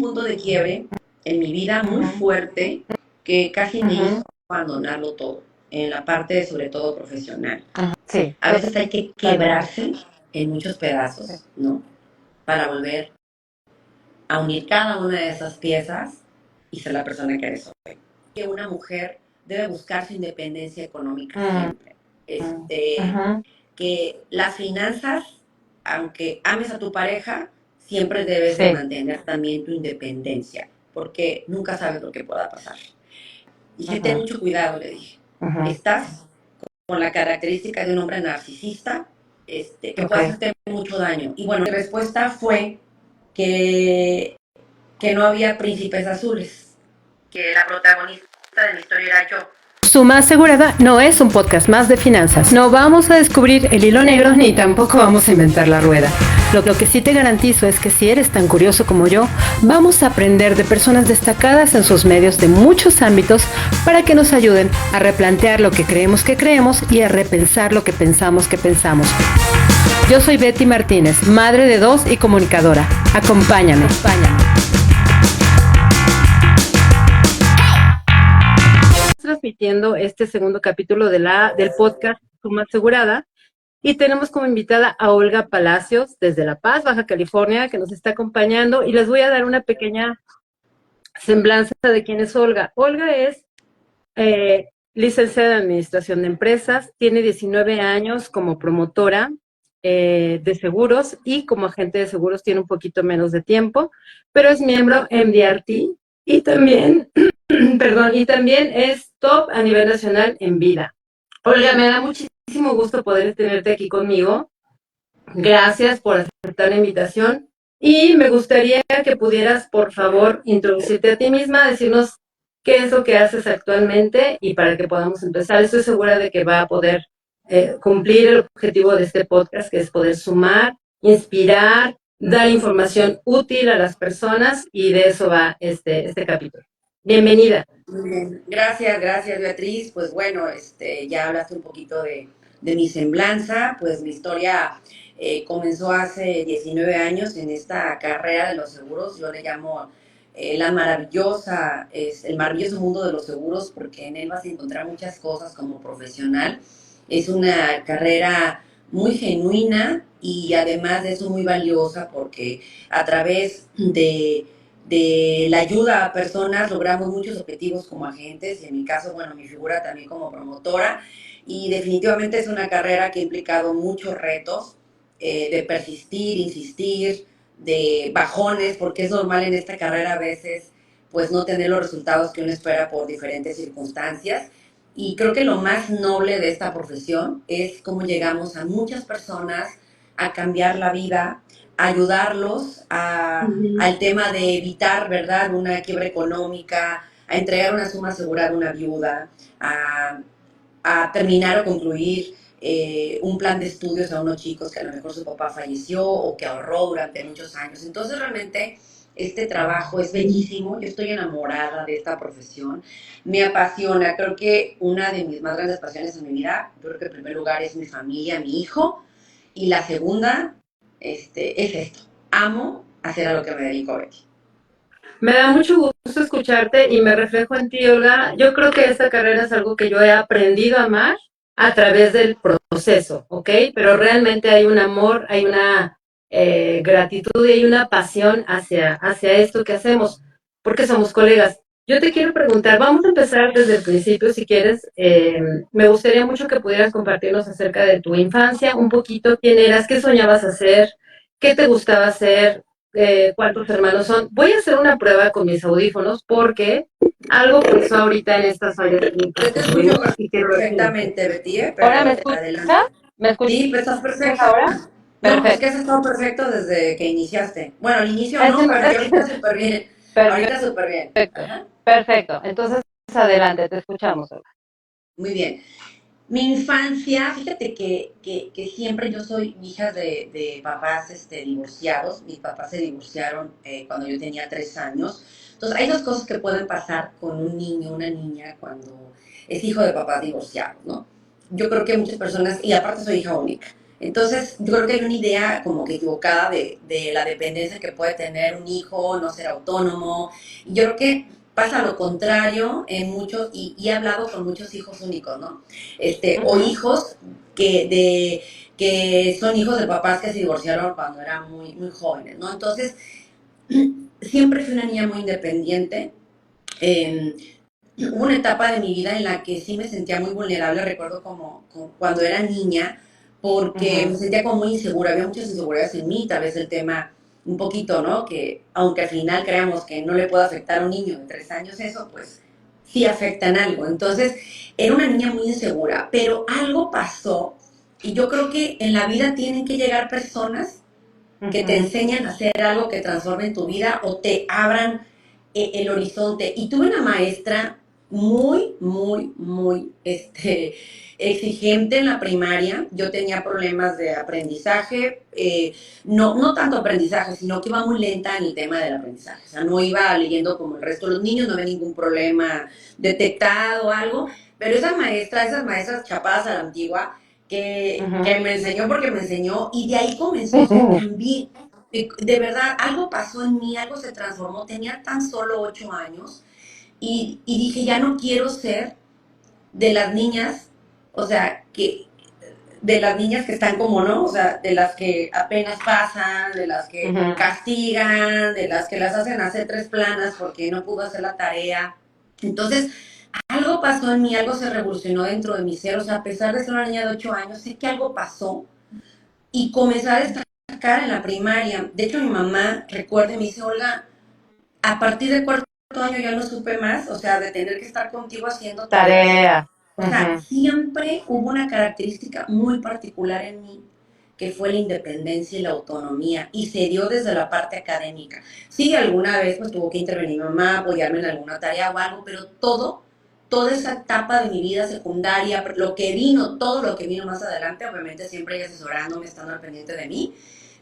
un punto de quiebre en mi vida muy fuerte que casi me hizo abandonarlo todo, en la parte sobre todo profesional. Sí, A veces hay que quebrarse en muchos sí. pedazos, ¿no? Para volver a unir cada una de esas piezas y ser la persona que eres hoy. Que una mujer debe buscar su independencia económica siempre. Que las finanzas, aunque ames a tu pareja, siempre debes de Sí. mantener también tu independencia, porque nunca sabes lo que pueda pasar. Y que ten mucho cuidado, le dije. Estás con la característica de un hombre narcisista, que puede hacerte mucho daño. Y bueno, mi respuesta fue que, que no había príncipes azules, que la protagonista de mi historia era yo. Suma Asegurada no es un podcast más de finanzas. No vamos a descubrir el hilo negro ni tampoco vamos a inventar la rueda. Lo que sí te garantizo es que si eres tan curioso como yo, vamos a aprender de personas destacadas en sus medios de muchos ámbitos para que nos ayuden a replantear lo que creemos y a repensar lo que pensamos. Yo soy Betty Martínez, madre de 2 y comunicadora. Acompáñame. Transmitiendo este segundo capítulo del podcast Suma Asegurada y tenemos como invitada a Olga Palacios desde La Paz, Baja California, que nos está acompañando y les voy a dar una pequeña semblanza de quién es Olga. Olga es licenciada en Administración de Empresas, tiene 19 años como promotora de seguros y como agente de seguros tiene un poquito menos de tiempo, pero es miembro MDRT y también, perdón, y también es top a nivel nacional en vida. Olga, me da muchísimo gusto poder tenerte aquí conmigo. Gracias por aceptar la invitación y me gustaría que pudieras, por favor, introducirte a ti misma, decirnos qué es lo que haces actualmente y para que podamos empezar. Estoy segura de que va a poder cumplir el objetivo de este podcast, que es poder sumar, inspirar, dar información útil a las personas y de eso va este capítulo. Bienvenida. Muy bien. Gracias Beatriz. Pues bueno, ya hablaste un poquito de mi semblanza, pues mi historia comenzó hace 19 años en esta carrera de los seguros. Yo le llamo el maravilloso mundo de los seguros, porque en él vas a encontrar muchas cosas como profesional. Es una carrera muy genuina y además de eso muy valiosa, porque a través de la ayuda a personas logramos muchos objetivos como agentes y en mi caso, bueno, mi figura también como promotora, y definitivamente es una carrera que ha implicado muchos retos, de persistir, insistir, de bajones, porque es normal en esta carrera a veces pues no tener los resultados que uno espera por diferentes circunstancias. Y creo que lo más noble de esta profesión es cómo llegamos a muchas personas a cambiar la vida, a ayudarlos al tema de evitar, ¿verdad?, una quiebra económica, a entregar una suma asegurada a una viuda, a terminar o concluir un plan de estudios a unos chicos que a lo mejor su papá falleció o que ahorró durante muchos años. Entonces realmente este trabajo es bellísimo, yo estoy enamorada de esta profesión, me apasiona, creo que una de mis más grandes pasiones en mi vida, yo creo que en primer lugar es mi familia, mi hijo, y la segunda es esto, amo hacer a lo que me dedico, Betty. Me da mucho gusto escucharte y me reflejo en ti, Olga. Yo creo que esta carrera es algo que yo he aprendido a amar a través del proceso, ¿ok? Pero realmente hay un amor, hay una gratitud y hay una pasión hacia esto que hacemos, porque somos colegas. Yo te quiero preguntar, vamos a empezar desde el principio, si quieres. Me gustaría mucho que pudieras compartirnos acerca de tu infancia, un poquito quién eras, qué soñabas hacer, qué te gustaba hacer, cuántos hermanos son. Voy a hacer una prueba con mis audífonos porque algo pasó ahorita en estas fallas Yo te técnicas que escucho tuvimos y quiero ver si me escuchas. perfectamente, Betty, ¿Ahora me pero escuchas? adelante. ¿Me escuchas Sí, pero estás perfecta. ahora? No, es que Perfecto. has estado perfecto desde que iniciaste. Bueno, al inicio Es que no, no, pero es ya ahorita que... súper bien. Perfecto, Ahorita súper bien. Ajá. perfecto. Entonces, adelante, te escuchamos. Muy bien. Mi infancia, fíjate que siempre yo soy hija de papás divorciados. Mis papás se divorciaron cuando yo tenía 3 años. Entonces, hay dos cosas que pueden pasar con un niño, una niña, cuando es hijo de papás divorciados, ¿no? Yo creo que muchas personas, y aparte soy hija única, Entonces, yo creo que hay una idea como que equivocada de la dependencia que puede tener un hijo, no ser autónomo. Y yo creo que pasa lo contrario en muchos, y he hablado con muchos hijos únicos, ¿no? O Ujú. hijos que son hijos de papás que se divorciaron cuando eran muy, muy jóvenes, ¿no? Entonces, siempre fui una niña muy independiente. Eh, Hubo una etapa de mi vida en la que sí me sentía muy vulnerable, recuerdo como cuando era niña, porque me Ujú. sentía como muy insegura, había muchas inseguridades en mí, tal vez el tema un poquito, ¿no? Que aunque al final creamos que no le puede afectar a un niño de 3 años eso, pues sí afecta en algo. Entonces, era una niña muy insegura, pero algo pasó y yo creo que en la vida tienen que llegar personas que te Ujú. enseñan a hacer algo que transforme tu vida o te abran el horizonte. Y tuve una maestra muy, muy, muy exigente en la primaria. Yo tenía problemas de aprendizaje, no tanto aprendizaje, sino que iba muy lenta en el tema del aprendizaje. O sea, no iba leyendo como el resto de los niños, no había ningún problema detectado o algo. Pero esa maestra, esas maestras chapadas a la antigua, que Ujú. me enseñó porque me enseñó y de ahí comenzó, o sea, cambié. De verdad, algo pasó en mí, algo se transformó. Tenía tan solo 8 años y dije, ya no quiero ser de las niñas, o sea, de las niñas que están como, ¿no? O sea, de las que apenas pasan, de las que Ujú. castigan, de las que las hacen hacer tres planas porque no pudo hacer la tarea. Entonces, algo pasó en mí, algo se revolucionó dentro de mi ser, o sea, a pesar de ser una niña de 8 años, sé que algo pasó y comencé a destacar en la primaria. De hecho, mi mamá, recuerda, me dice, Olga, a partir del cuarto año ya no supe más, o sea, de tener que estar contigo haciendo tareas. Tarea. O sea, Ujú. siempre hubo una característica muy particular en mí, que fue la independencia y la autonomía, y se dio desde la parte académica. Sí, alguna vez pues tuvo que intervenir mi mamá, apoyarme en alguna tarea o algo, pero toda esa etapa de mi vida secundaria, lo que vino, todo lo que vino más adelante, obviamente siempre ella asesorándome, estando al pendiente de mí,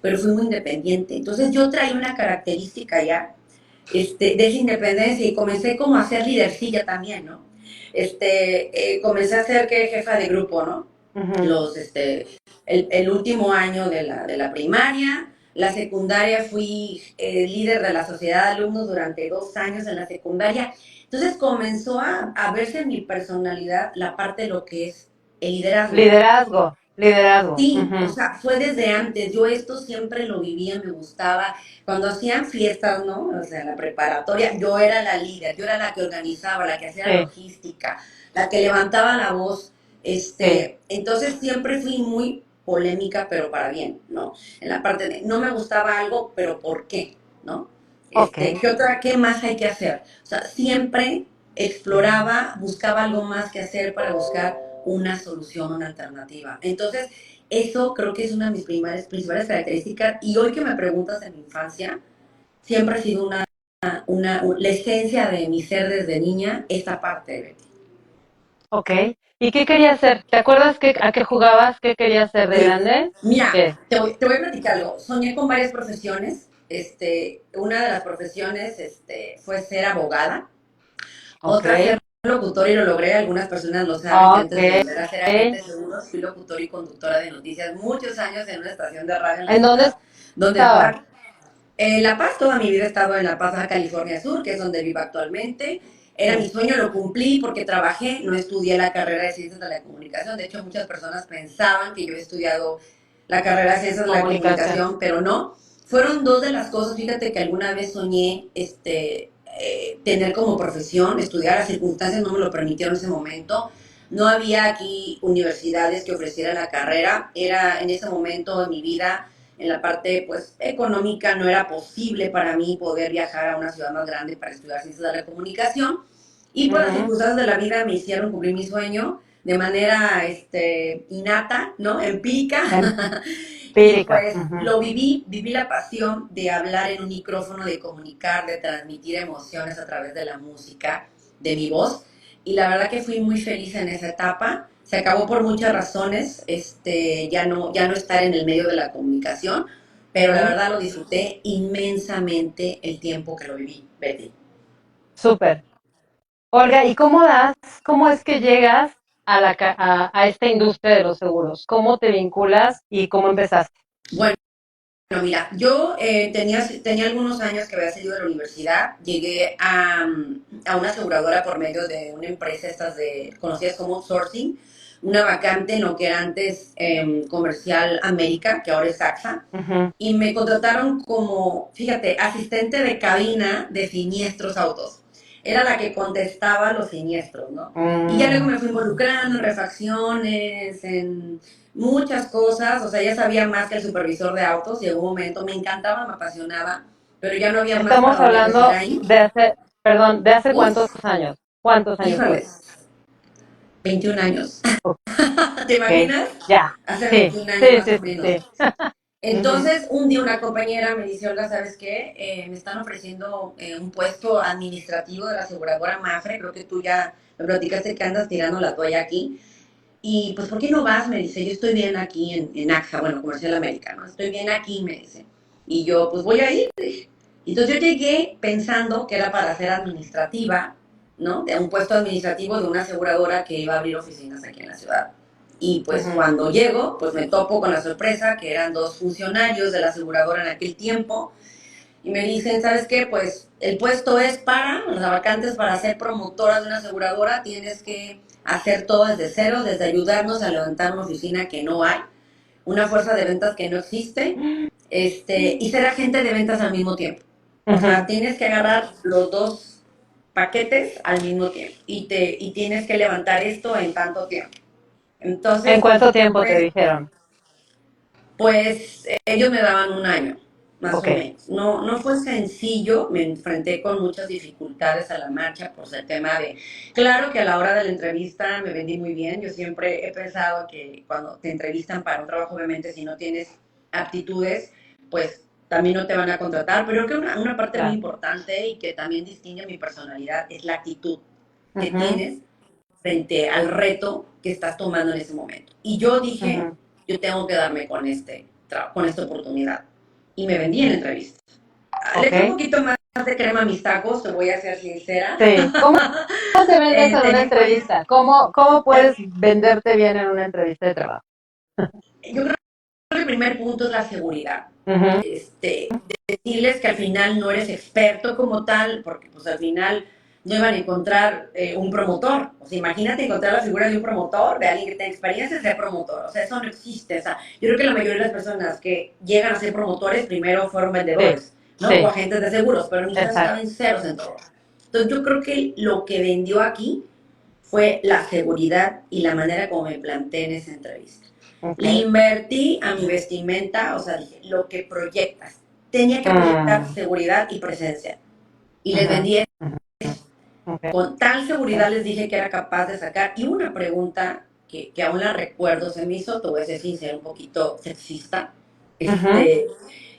pero fui muy independiente. Entonces yo traía una característica ya de esa independencia y comencé como a ser lidercilla también, ¿no? Comencé a ser que jefa de grupo, ¿no? Ujú. El último año de la primaria, la secundaria fui líder de la sociedad de alumnos durante 2 años en la secundaria. Entonces comenzó a verse en mi personalidad la parte de lo que es el liderazgo. Liderazgo, liderazgo. Sí, o Ujú. sea, fue desde antes. Yo esto siempre lo vivía, me gustaba. Cuando hacían fiestas, ¿no? O sea, en la preparatoria, yo era la líder, yo era la que organizaba, la que hacía la Sí, logística, la que levantaba la voz. sí. Entonces siempre fui muy polémica, pero para bien, ¿no? En la parte de, no me gustaba algo, pero ¿por qué? ¿No? Ok. ¿Qué más hay que hacer? O sea, siempre exploraba, buscaba algo más que hacer para buscar una solución, una alternativa. Entonces, eso creo que es una de mis principales características. Y hoy que me preguntas en mi infancia, siempre ha sido la esencia de mi ser desde niña, esta parte de Betty. Ok. ¿Y qué querías hacer? ¿Te acuerdas a qué jugabas? ¿Qué querías hacer de Sí, grande? mira, ¿Qué? te voy a platicar algo. Soñé con varias profesiones. Una de las profesiones fue ser abogada, Ok. otra ser locutor y lo logré. Algunas personas lo saben que Ok. antes de llegar a ser agente de seguros fui locutor y conductora de noticias muchos años en una estación de radio en la ¿En dónde ciudad donde estabas? estaba. La Paz, toda mi vida he estado en La Paz, Baja California Sur, que es donde vivo actualmente. Era mi Sí. sueño, lo cumplí porque trabajé, no estudié la carrera de Ciencias de la Comunicación. De hecho, muchas personas pensaban que yo he estudiado la carrera de Ciencias de la Comunicación. Comunicación, pero no. Fueron dos de las cosas, fíjate que alguna vez soñé tener como profesión, estudiar, las circunstancias no me lo permitieron en ese momento. No había aquí universidades que ofrecieran la carrera. Era en ese momento de mi vida en la parte pues económica no era posible para mí poder viajar a una ciudad más grande para estudiar ciencias de la comunicación y por las Ujú. circunstancias de la vida me hicieron cumplir mi sueño de manera innata, ¿no? Empírica. Y Empírica. pues Ujú. lo viví la pasión de hablar en un micrófono, de comunicar, de transmitir emociones a través de la música, de mi voz. Y la verdad que fui muy feliz en esa etapa. Se acabó por muchas razones, ya no estar en el medio de la comunicación, pero la Ujú. verdad lo disfruté inmensamente el tiempo que lo viví, Betty. Súper. Olga, ¿y cómo es que llegas a esta industria de los seguros? ¿Cómo te vinculas y cómo empezaste? Bueno, mira, yo tenía algunos años que había salido de la universidad, llegué a una aseguradora por medio de una empresa, estas de conocidas como outsourcing, una vacante en lo que era antes Comercial América, que ahora es AXA, Ujú. y me contrataron como, fíjate, asistente de cabina de siniestros autos. Era la que contestaba los siniestros, ¿no? Y ya luego Mm. me fui involucrando en refacciones, en muchas cosas, o sea, ya sabía más que el supervisor de autos, llegó un momento, me encantaba, me apasionaba, pero ya no había más Estamos para dónde crecer hablando ahí. perdón, ¿de hace cuántos Uf, años? ¿Cuántos años fue? híjoles, 21 años. Ok, ¿Te imaginas? ya. Hace Sí, 21 años sí, más sí, o sí, menos. sí. Ujú. Entonces, un día una compañera me dice, Olga, ¿sabes qué? Me están ofreciendo un puesto administrativo de la aseguradora Mafre, creo que tú ya me platicaste que andas tirando la toalla aquí. Y pues, ¿por qué no vas? Me dice, yo estoy bien aquí en AXA, bueno, Comercial América, ¿no? Estoy bien aquí, me dice. Y yo, pues voy a ir. Entonces yo llegué pensando que era para ser administrativa, ¿no? De un puesto administrativo de una aseguradora que iba a abrir oficinas aquí en la ciudad. Y pues Ujú. cuando llego, pues me topo con la sorpresa que eran dos funcionarios de la aseguradora en aquel tiempo y me dicen, ¿sabes qué? Pues el puesto es para, las vacantes para ser promotora de una aseguradora, tienes que hacer todo desde cero, desde ayudarnos a levantar una oficina que no hay, una fuerza de ventas que no existe, y ser agente de ventas al mismo tiempo. O sea, Ujú. tienes que agarrar los dos paquetes al mismo tiempo y tienes que levantar esto en tanto tiempo. ¿En Entonces, cuánto tiempo te pues dijeron? pues ellos me daban un año, más Ok. o menos. No, no fue sencillo, me enfrenté con muchas dificultades a la marcha por el tema de, claro que a la hora de la entrevista me vendí muy bien, yo siempre he pensado que cuando te entrevistan para un trabajo, obviamente si no tienes aptitudes, pues también no te van a contratar, pero creo que una parte muy Claro. importante y que también distingue mi personalidad es la actitud que Ujú, tienes frente al reto que estás tomando en ese momento. Y yo dije, ujú. yo tengo que darme con, con esta oportunidad. Y me vendí en la entrevista. Le Ok. eché un poquito más de crema a mis tacos, te voy a ser sincera. Sí. ¿Cómo te vendes en una Pues, entrevista? ¿Cómo puedes venderte bien en una entrevista de trabajo? yo creo que el primer punto es la seguridad. Ujú, Decirles que al final no eres experto como tal, porque pues al final no iban a encontrar un promotor. O sea, imagínate encontrar la figura de un promotor, de alguien que tenga experiencia en ser promotor. O sea, eso no existe. O sea, yo creo que la mayoría de las personas que llegan a ser promotores primero fueron sí, vendedores, ¿no? O sí, agentes de seguros, pero mis casos exacto. estaban ceros en todo. Entonces yo creo que lo que vendió aquí fue la seguridad y la manera como me planteé en esa entrevista. Ok. Le invertí a mi vestimenta, o sea, dije, lo que proyectas. Tenía que proyectar Mm, seguridad y presencia. Y les ujú, vendí ujú, ok. con tal seguridad, Ok. les dije que era capaz de sacar. Y una pregunta que aún la recuerdo, se me hizo, te voy a ser sincera, un poquito sexista. Ujú, Este,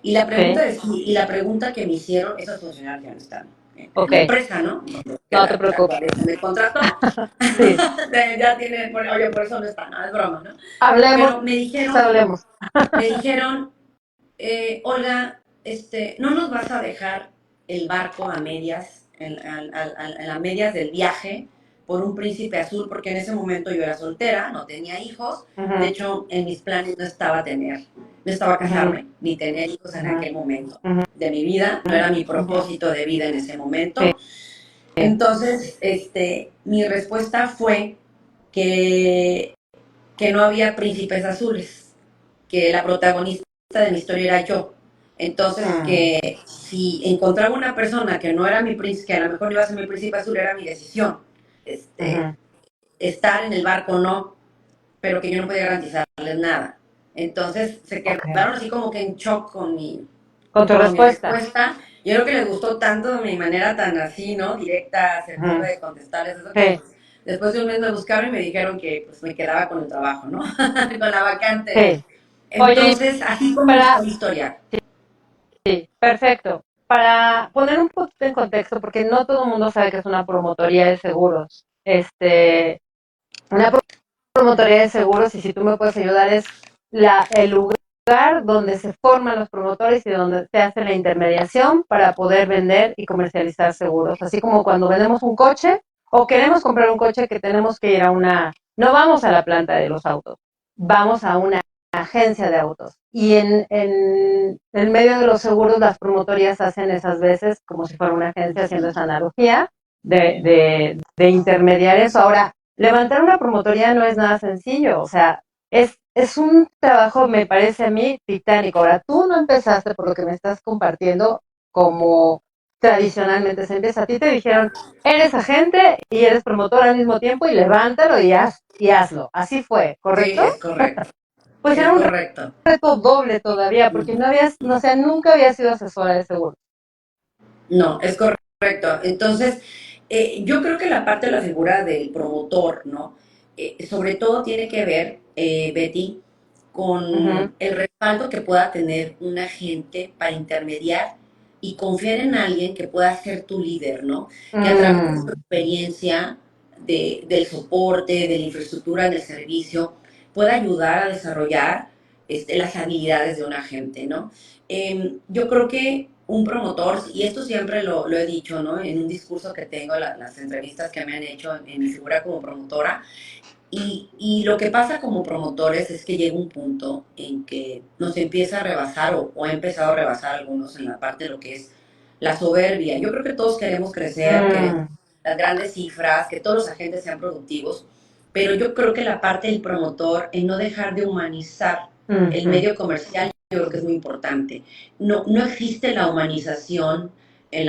y la sí, pregunta y la pregunta que me hicieron esos funcionarios que no están en ok. la empresa, ¿no? Que No te la preocupes. cual me contrató, Sí. ya tiene, oye, por eso no está, no, es broma, ¿no? Hablemos, Pero hablemos. me dijeron, Olga, no nos vas a dejar el barco a medias, en las medias del viaje por un príncipe azul, porque en ese momento yo era soltera, no tenía hijos, de Ujú, hecho en mis planes no estaba ujú, casarme, ni tener hijos en ujú, aquel momento ujú, de mi vida, no era mi ujú. propósito de vida en ese Sí. momento. Entonces, mi respuesta fue que, que no había príncipes azules, que la protagonista de mi historia era yo. Entonces, Mm, que si encontraba una persona que no era mi príncipe, que a lo mejor iba a ser mi príncipe azul, era mi decisión. ujú. Estar en el barco no, pero que yo no podía garantizarles nada. Entonces se Ok. quedaron así como que en shock Con tu con mi respuesta. respuesta. Yo creo que les gustó tanto mi manera tan así, ¿no? Directa, asertiva Ujú, de contestarles eso que sí, pues, después de un mes me buscaron y me dijeron que pues me quedaba con el trabajo, ¿no? Con la vacante. sí. Oye, Entonces, así comenzó para, mi historia. sí, perfecto. Para poner un poquito en contexto, porque no todo el mundo sabe que es una promotoría de seguros. Una promotoría de seguros, y si tú me puedes ayudar, es el lugar donde se forman los promotores y donde se hace la intermediación para poder vender y comercializar seguros. Así como cuando vendemos un coche O queremos comprar un coche que tenemos que ir a no vamos a la planta de los autos, vamos a una agencia de autos. Y en el medio de los seguros, las promotorías hacen esas veces como si fuera una agencia, haciendo esa analogía de intermediar eso. Ahora, levantar una promotoría no es nada sencillo, o sea, es un trabajo, me parece a mí, titánico. Ahora, tú no empezaste, por lo que me estás compartiendo, como tradicionalmente se empieza. A ti te dijeron, eres agente y eres promotor al mismo tiempo y levántalo y hazlo. Así fue, Sí, ¿correcto? es correcto, Pues es era un correcto. reto doble todavía, porque no habías, no, o sea, nunca había sido asesora de seguro. No, es correcto. Entonces, yo creo que la parte de la figura del promotor, ¿no? Sobre todo tiene que ver, Betty, Ujú. con el respaldo que pueda tener un agente para intermediar y confiar en alguien que pueda ser tu líder, ¿no? Que a través de su Mm, experiencia del soporte, de la infraestructura del servicio, pueda ayudar a desarrollar las habilidades de un agente, ¿no? Yo creo que un promotor, y esto siempre lo he dicho, ¿no? En un discurso que tengo, las entrevistas que me han hecho en mi figura como promotora, y lo que pasa como promotores es que llega un punto en que nos empieza a rebasar o ha empezado a rebasar algunos en la parte de lo que es la soberbia. Yo creo que todos queremos crecer, queremos mm, las grandes cifras, que todos los agentes sean productivos, pero yo creo que la parte del promotor en no dejar de humanizar el ujú. medio comercial, yo creo que es muy importante. No existe la humanización en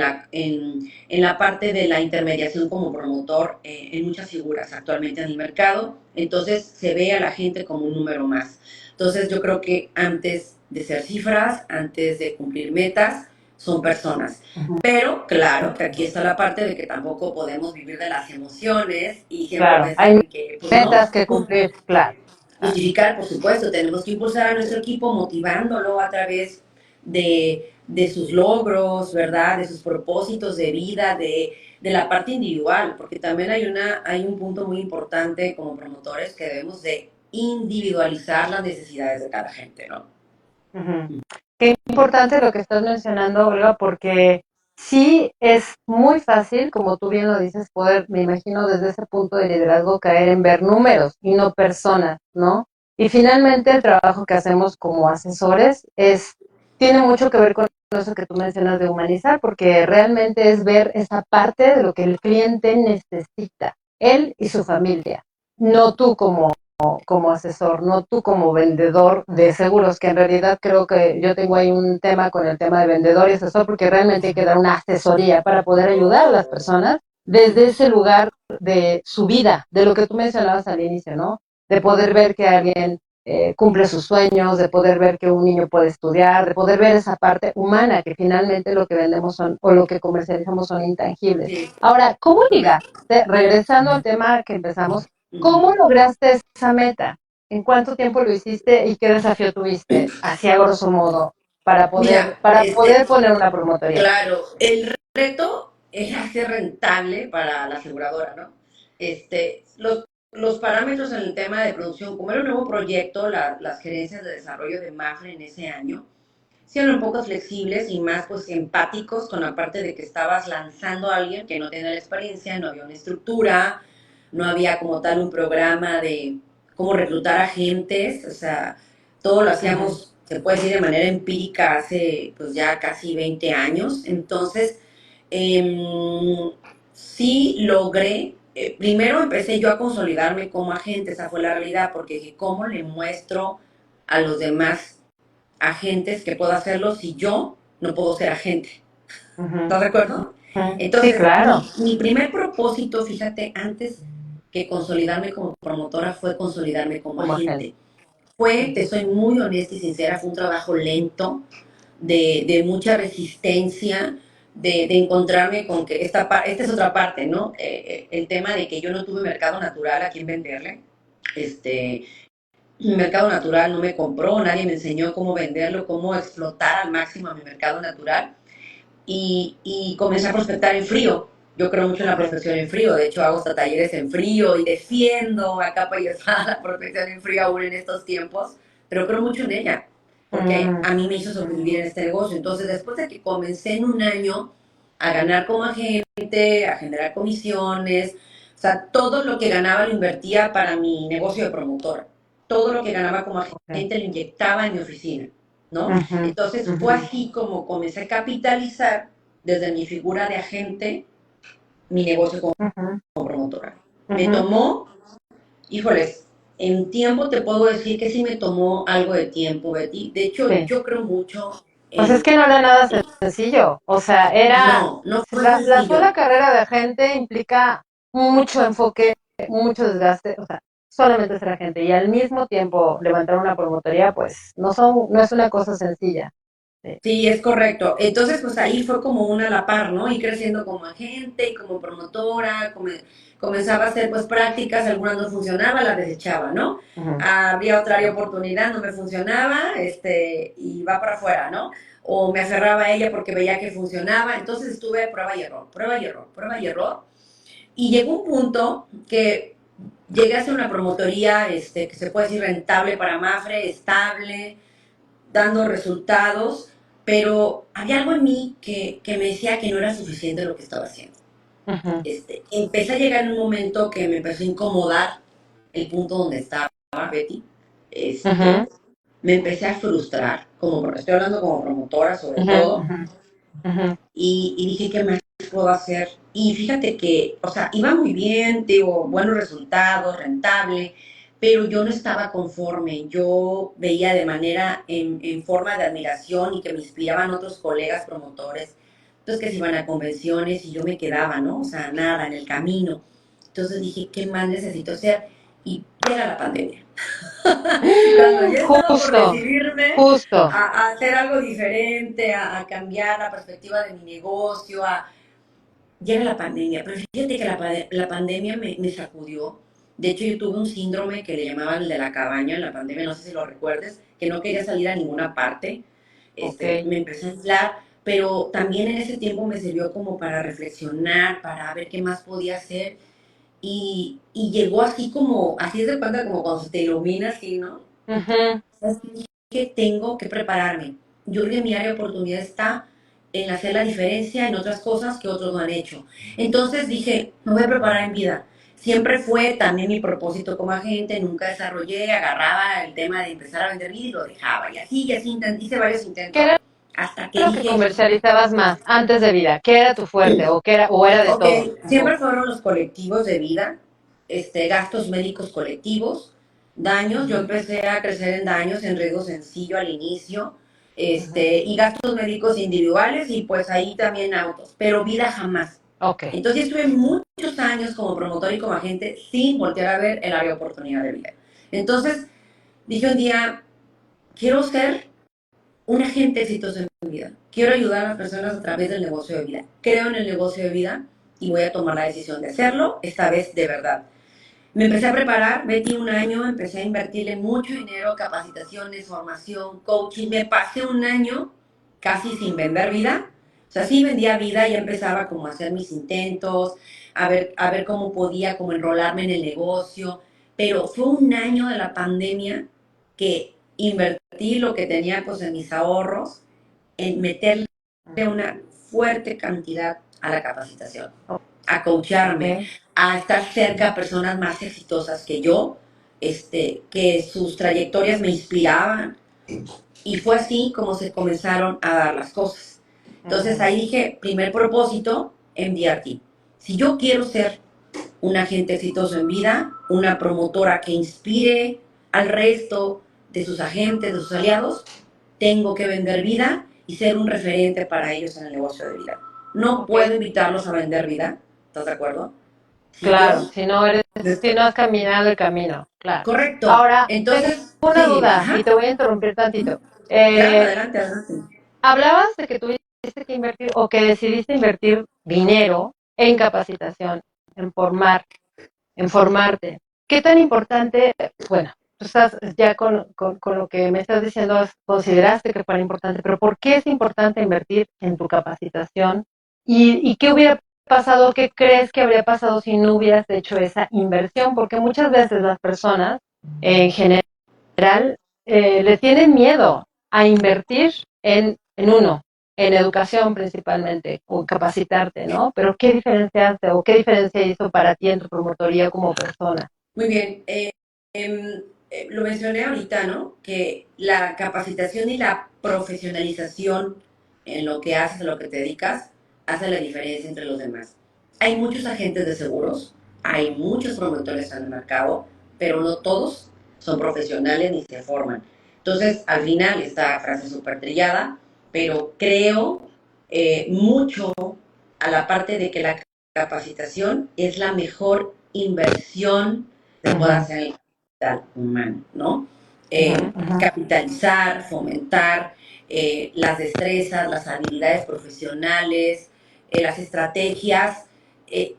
la parte de la intermediación como promotor en muchas figuras actualmente en el mercado, entonces se ve a la gente como un número más. Entonces yo creo que antes de ser cifras, antes de cumplir metas, son personas. Pero claro que aquí está la parte de que tampoco podemos vivir de las emociones y siempre Claro, pensar hay en que, pues no, metas que cumplir, claro. Claro. justificar, por supuesto, tenemos que impulsar a nuestro equipo motivándolo a través de sus logros, ¿verdad? De sus propósitos de vida, de la parte individual, porque también hay un punto muy importante como promotores que debemos de individualizar las necesidades de cada gente, ¿no? Ujú. Qué importante lo que estás mencionando, Olga, porque sí es muy fácil, como tú bien lo dices, poder, me imagino, desde ese punto de liderazgo caer en ver números y no personas, ¿no? Y finalmente el trabajo que hacemos como asesores tiene mucho que ver con eso que tú mencionas de humanizar, porque realmente es ver esa parte de lo que el cliente necesita, él y su familia, no tú como asesor, no tú como vendedor de seguros, que en realidad creo que yo tengo ahí un tema con el tema de vendedor y asesor, porque realmente hay que dar una asesoría para poder ayudar a las personas desde ese lugar de su vida, de lo que tú mencionabas al inicio, ¿no? De poder ver que alguien cumple sus sueños, de poder ver que un niño puede estudiar, de poder ver esa parte humana, que finalmente lo que vendemos son, o lo que comercializamos son intangibles. Sí, Ahora, ¿cómo correcto. ligaste, regresando al tema que empezamos, cómo Ujú. lograste esa meta? ¿En cuánto tiempo lo hiciste y qué desafío tuviste, así a grosso modo, Mira, para poder poner una promotoría? claro, el reto es hacer rentable para la aseguradora, ¿no? Los parámetros en el tema de producción, como era un nuevo proyecto, las gerencias de desarrollo de Mafre en ese año, sí eran un poco flexibles y más pues empáticos con la parte de que estabas lanzando a alguien que no tenía la experiencia, no había una estructura, no había como tal un programa de cómo reclutar agentes, o sea, todo lo Ujú. hacíamos, se puede decir, de manera empírica hace pues ya casi 20 años. Entonces, sí logré, primero empecé yo a consolidarme como agente, esa fue la realidad, porque dije, ¿cómo le muestro a los demás agentes que puedo hacerlo si yo no puedo ser agente? Ujú. ¿Estás de acuerdo? Ujú. Sí, Entonces, claro, mi primer propósito, fíjate, antes que consolidarme como promotora, fue consolidarme como como agente. agente. Te soy muy honesta y sincera, fue un trabajo lento, de mucha resistencia, de encontrarme con que esta es otra parte, ¿no? El tema de que yo no tuve mercado natural a quien venderle. Este, mi mercado natural no me compró, nadie me enseñó cómo venderlo, cómo explotar al máximo a mi mercado natural y comencé a prospectar en frío. Yo creo mucho en la prospección en frío, de hecho hago hasta talleres en frío y defiendo a capa y espada la prospección en frío aún en estos tiempos, pero creo mucho en ella, porque Mm, a mí me hizo sobrevivir en este negocio. Entonces, después de que comencé en un año a ganar como agente, a generar comisiones, sea, todo lo que ganaba lo invertía para mi negocio de promotora. Todo lo que ganaba como Ok. agente lo inyectaba en mi oficina, ¿no? Ujú, Entonces fue ujú, así como comencé a capitalizar desde mi figura de agente mi negocio como ujú, promotora. Me ujú. tomó, híjoles, en tiempo te puedo decir que sí me tomó algo de tiempo, Betty. De hecho, Sí. yo creo mucho Pues es en... que no era nada sencillo. O sea, era No, no fue la sola sencillo. carrera de agente implica mucho enfoque, mucho desgaste. O sea, solamente ser agente y al mismo tiempo levantar una promotoría, pues no es una cosa sencilla. Sí. Sí, es correcto. Entonces, pues ahí fue como una a la par, ¿no? Y creciendo como agente y como promotora, comenzaba a hacer pues prácticas, algunas no funcionaban, las desechaba, ¿no? Ujú. Había otra área de oportunidad, no me funcionaba, y va para afuera, ¿no? O me aferraba a ella porque veía que funcionaba, entonces estuve prueba y error, prueba y error, prueba y error. Y llegó un punto que llegué a hacer una promotoría, que se puede decir rentable para Mafre, estable, dando resultados, pero había algo en mí que me decía que no era suficiente lo que estaba haciendo. Ujú, Empecé a llegar en un momento que me empezó a incomodar el punto donde estaba Betty. ujú, Me empecé a frustrar, como porque estoy hablando como promotora sobre ujú, todo, ujú, ujú. y dije, ¿qué más puedo hacer? Y fíjate que, o sea, iba muy bien, digo, buenos resultados, rentable, pero yo no estaba conforme. Yo veía de manera, en forma de admiración y que me inspiraban otros colegas promotores, entonces que se iban a convenciones y yo me quedaba, ¿no? O sea, nada, en el camino. Entonces dije, ¿qué más necesito hacer? Y llega la pandemia. Cuando ya estaba por Justo, decidirme justo. a hacer algo diferente, a cambiar la perspectiva de mi negocio, llega la pandemia. Pero fíjate que la pandemia me sacudió. De hecho, yo tuve un síndrome que le llamaban el de la cabaña en la pandemia, no sé si lo recuerdes, que no quería salir a ninguna parte. Ok. Me empecé a inflar, pero también en ese tiempo me sirvió como para reflexionar, para ver qué más podía hacer. Y llegó así como, así es de cuenta como cuando se te ilumina así, ¿no? Ujú, ¿Sabes qué? Tengo que prepararme. Yo creo que mi área de oportunidad está en hacer la diferencia en otras cosas que otros no han hecho. Entonces dije, me voy a preparar en vida. Siempre fue también mi propósito como agente, nunca desarrollé, agarraba el tema de empezar a vender vida y lo dejaba. Y así hice varios ¿qué intentos. era Hasta que lo que dije, comercializabas más antes de vida? ¿Qué era tu fuerte o era de ok, todo? siempre fueron los colectivos de vida, gastos médicos colectivos, daños. Yo empecé a crecer en daños, en riesgo sencillo al inicio, Ujú. y gastos médicos individuales y pues ahí también autos, pero vida jamás. Ok. Entonces estuve muchos años como promotor y como agente sin voltear a ver el área de oportunidad de vida. Entonces dije un día, quiero ser un agente exitoso en mi vida. Quiero ayudar a las personas a través del negocio de vida. Creo en el negocio de vida y voy a tomar la decisión de hacerlo, esta vez de verdad. Me empecé a preparar, metí un año, empecé a invertirle mucho dinero, capacitaciones, formación, coaching. Me pasé un año casi sin vender vida. O sea, sí vendía vida y empezaba como a hacer mis intentos, a ver cómo podía como enrolarme en el negocio. Pero fue un año de la pandemia que invertí lo que tenía pues en mis ahorros en meterle una fuerte cantidad a la capacitación, a coacharme, Ok. a estar cerca a personas más exitosas que yo, que sus trayectorias me inspiraban, y fue así como se comenzaron a dar las cosas. Entonces Ujú. ahí dije, primer propósito, MDRT. Si yo quiero ser un agente exitoso en vida, una promotora que inspire al resto de sus agentes, de sus aliados, tengo que vender vida y ser un referente para ellos en el negocio de vida. No Ok. puedo invitarlos a vender vida, ¿estás de acuerdo? Si Claro, yo, si no has caminado el camino, claro. correcto. Ahora, tengo Entonces, una sí, dime, duda y ajá, te voy a interrumpir tantito. claro, Eh, adelante, adelante. Hablabas de que tuviste que invertir o que decidiste invertir dinero en capacitación, en formar, en formarte. ¿Qué tan importante, bueno, tú estás ya con lo que me estás diciendo, consideraste que fuera importante, pero ¿por qué es importante invertir en tu capacitación? Y qué hubiera pasado, qué crees que habría pasado si no hubieras hecho esa inversión? Porque muchas veces las personas en general le tienen miedo a invertir en uno. en educación principalmente, o capacitarte, ¿no? Pero ¿qué diferencia hace o qué diferencia hizo para ti en tu promotoría como persona? Muy bien. Lo mencioné ahorita, ¿no? Que la capacitación y la profesionalización en lo que haces, en lo que te dedicas, hace la diferencia entre los demás. Hay muchos agentes de seguros, hay muchos promotores en el mercado, pero no todos son profesionales ni se forman. Entonces, al final, esta frase súper trillada, pero creo mucho a la parte de que la capacitación es la mejor inversión se pueda Ujú, hacer en el capital humano, ¿no? ujú, ujú. Capitalizar, fomentar las destrezas, las habilidades profesionales, las estrategias,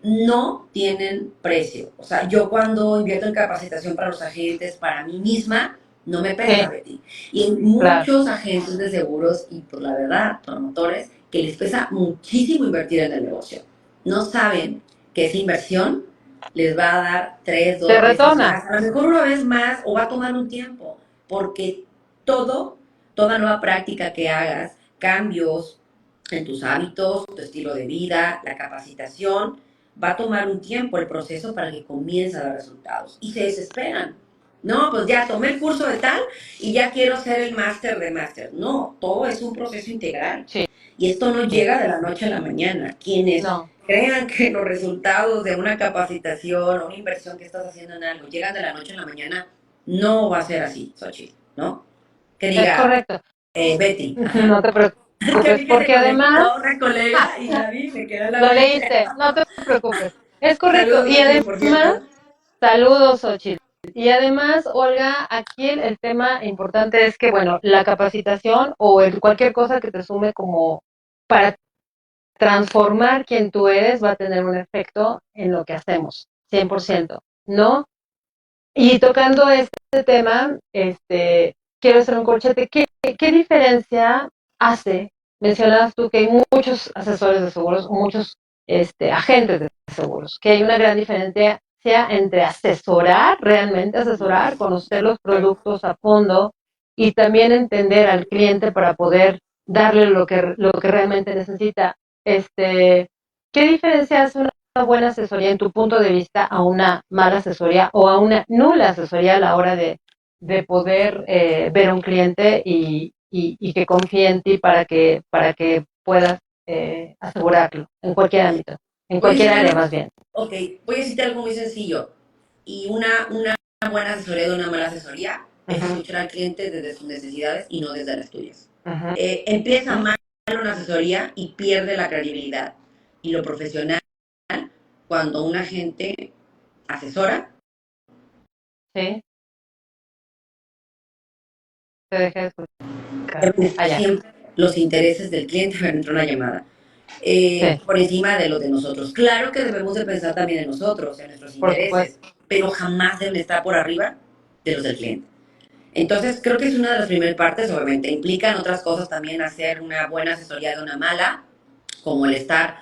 no tienen precio. O sea, yo cuando invierto en capacitación para los agentes, para mí misma, no me pesa, Sí, Betty. Y hay claro. muchos agentes de seguros y, por la verdad, promotores, que les pesa muchísimo invertir en el negocio. No saben que esa inversión les va a dar tres, Te dos veces retona. más, a lo mejor una vez más, o va a tomar un tiempo, porque todo, toda nueva práctica que hagas, cambios en tus hábitos, tu estilo de vida, la capacitación, va a tomar un tiempo el proceso para que comience a dar resultados. Y se desesperan. No, pues ya tomé el curso de tal y ya quiero ser el máster de máster. No, todo es un proceso integral. Sí, Y esto no llega de la noche a la mañana. Quienes no. crean que los resultados de una capacitación o una inversión que estás haciendo en algo llegan de la noche a la mañana, no va a ser así, Xochitl, ¿no? Que Es diga, correcto. Betty, No ajá. te Que preocupes, vi que se porque conectó además a una colega y la vi, me quedó en la lo mente. leíste, no te preocupes. Es correcto. Saludos, Y Xochitl, por además, cierto. saludos, Xochitl. Y además, Olga, aquí el tema importante es que, bueno, la capacitación o cualquier cosa que te sume como para transformar quien tú eres va a tener un efecto en lo que hacemos, 100%, ¿no? Y tocando este tema, quiero hacer un corchete. ¿Qué diferencia hace? Mencionabas tú que hay muchos asesores de seguros, muchos agentes de seguros, que hay una gran diferencia entre asesorar, realmente asesorar, conocer los productos a fondo y también entender al cliente para poder darle lo que realmente necesita. ¿Qué diferencia hace una buena asesoría en tu punto de vista a una mala asesoría o a una nula asesoría a la hora de poder ver a un cliente y que confíe en ti para que puedas asegurarlo en cualquier ámbito, en Voy a cualquier decirte área algo, más bien? ok, voy a decirte algo muy sencillo. Y una buena asesoría de una mala asesoría es Ujú, escuchar al cliente desde sus necesidades y no desde las tuyas. ujú. Empieza mal una asesoría y pierde la credibilidad y lo profesional cuando un agente asesora. Sí, te dejé de escuchar. Allá. Siempre los intereses del cliente dentro de una llamada, Sí, por encima de los de nosotros. Claro que debemos de pensar también en nosotros, en nuestros por supuesto. intereses, pero jamás deben estar por arriba de los del cliente. Entonces, creo que es una de las primeras partes, obviamente. Implican otras cosas también hacer una buena asesoría de una mala, como el estar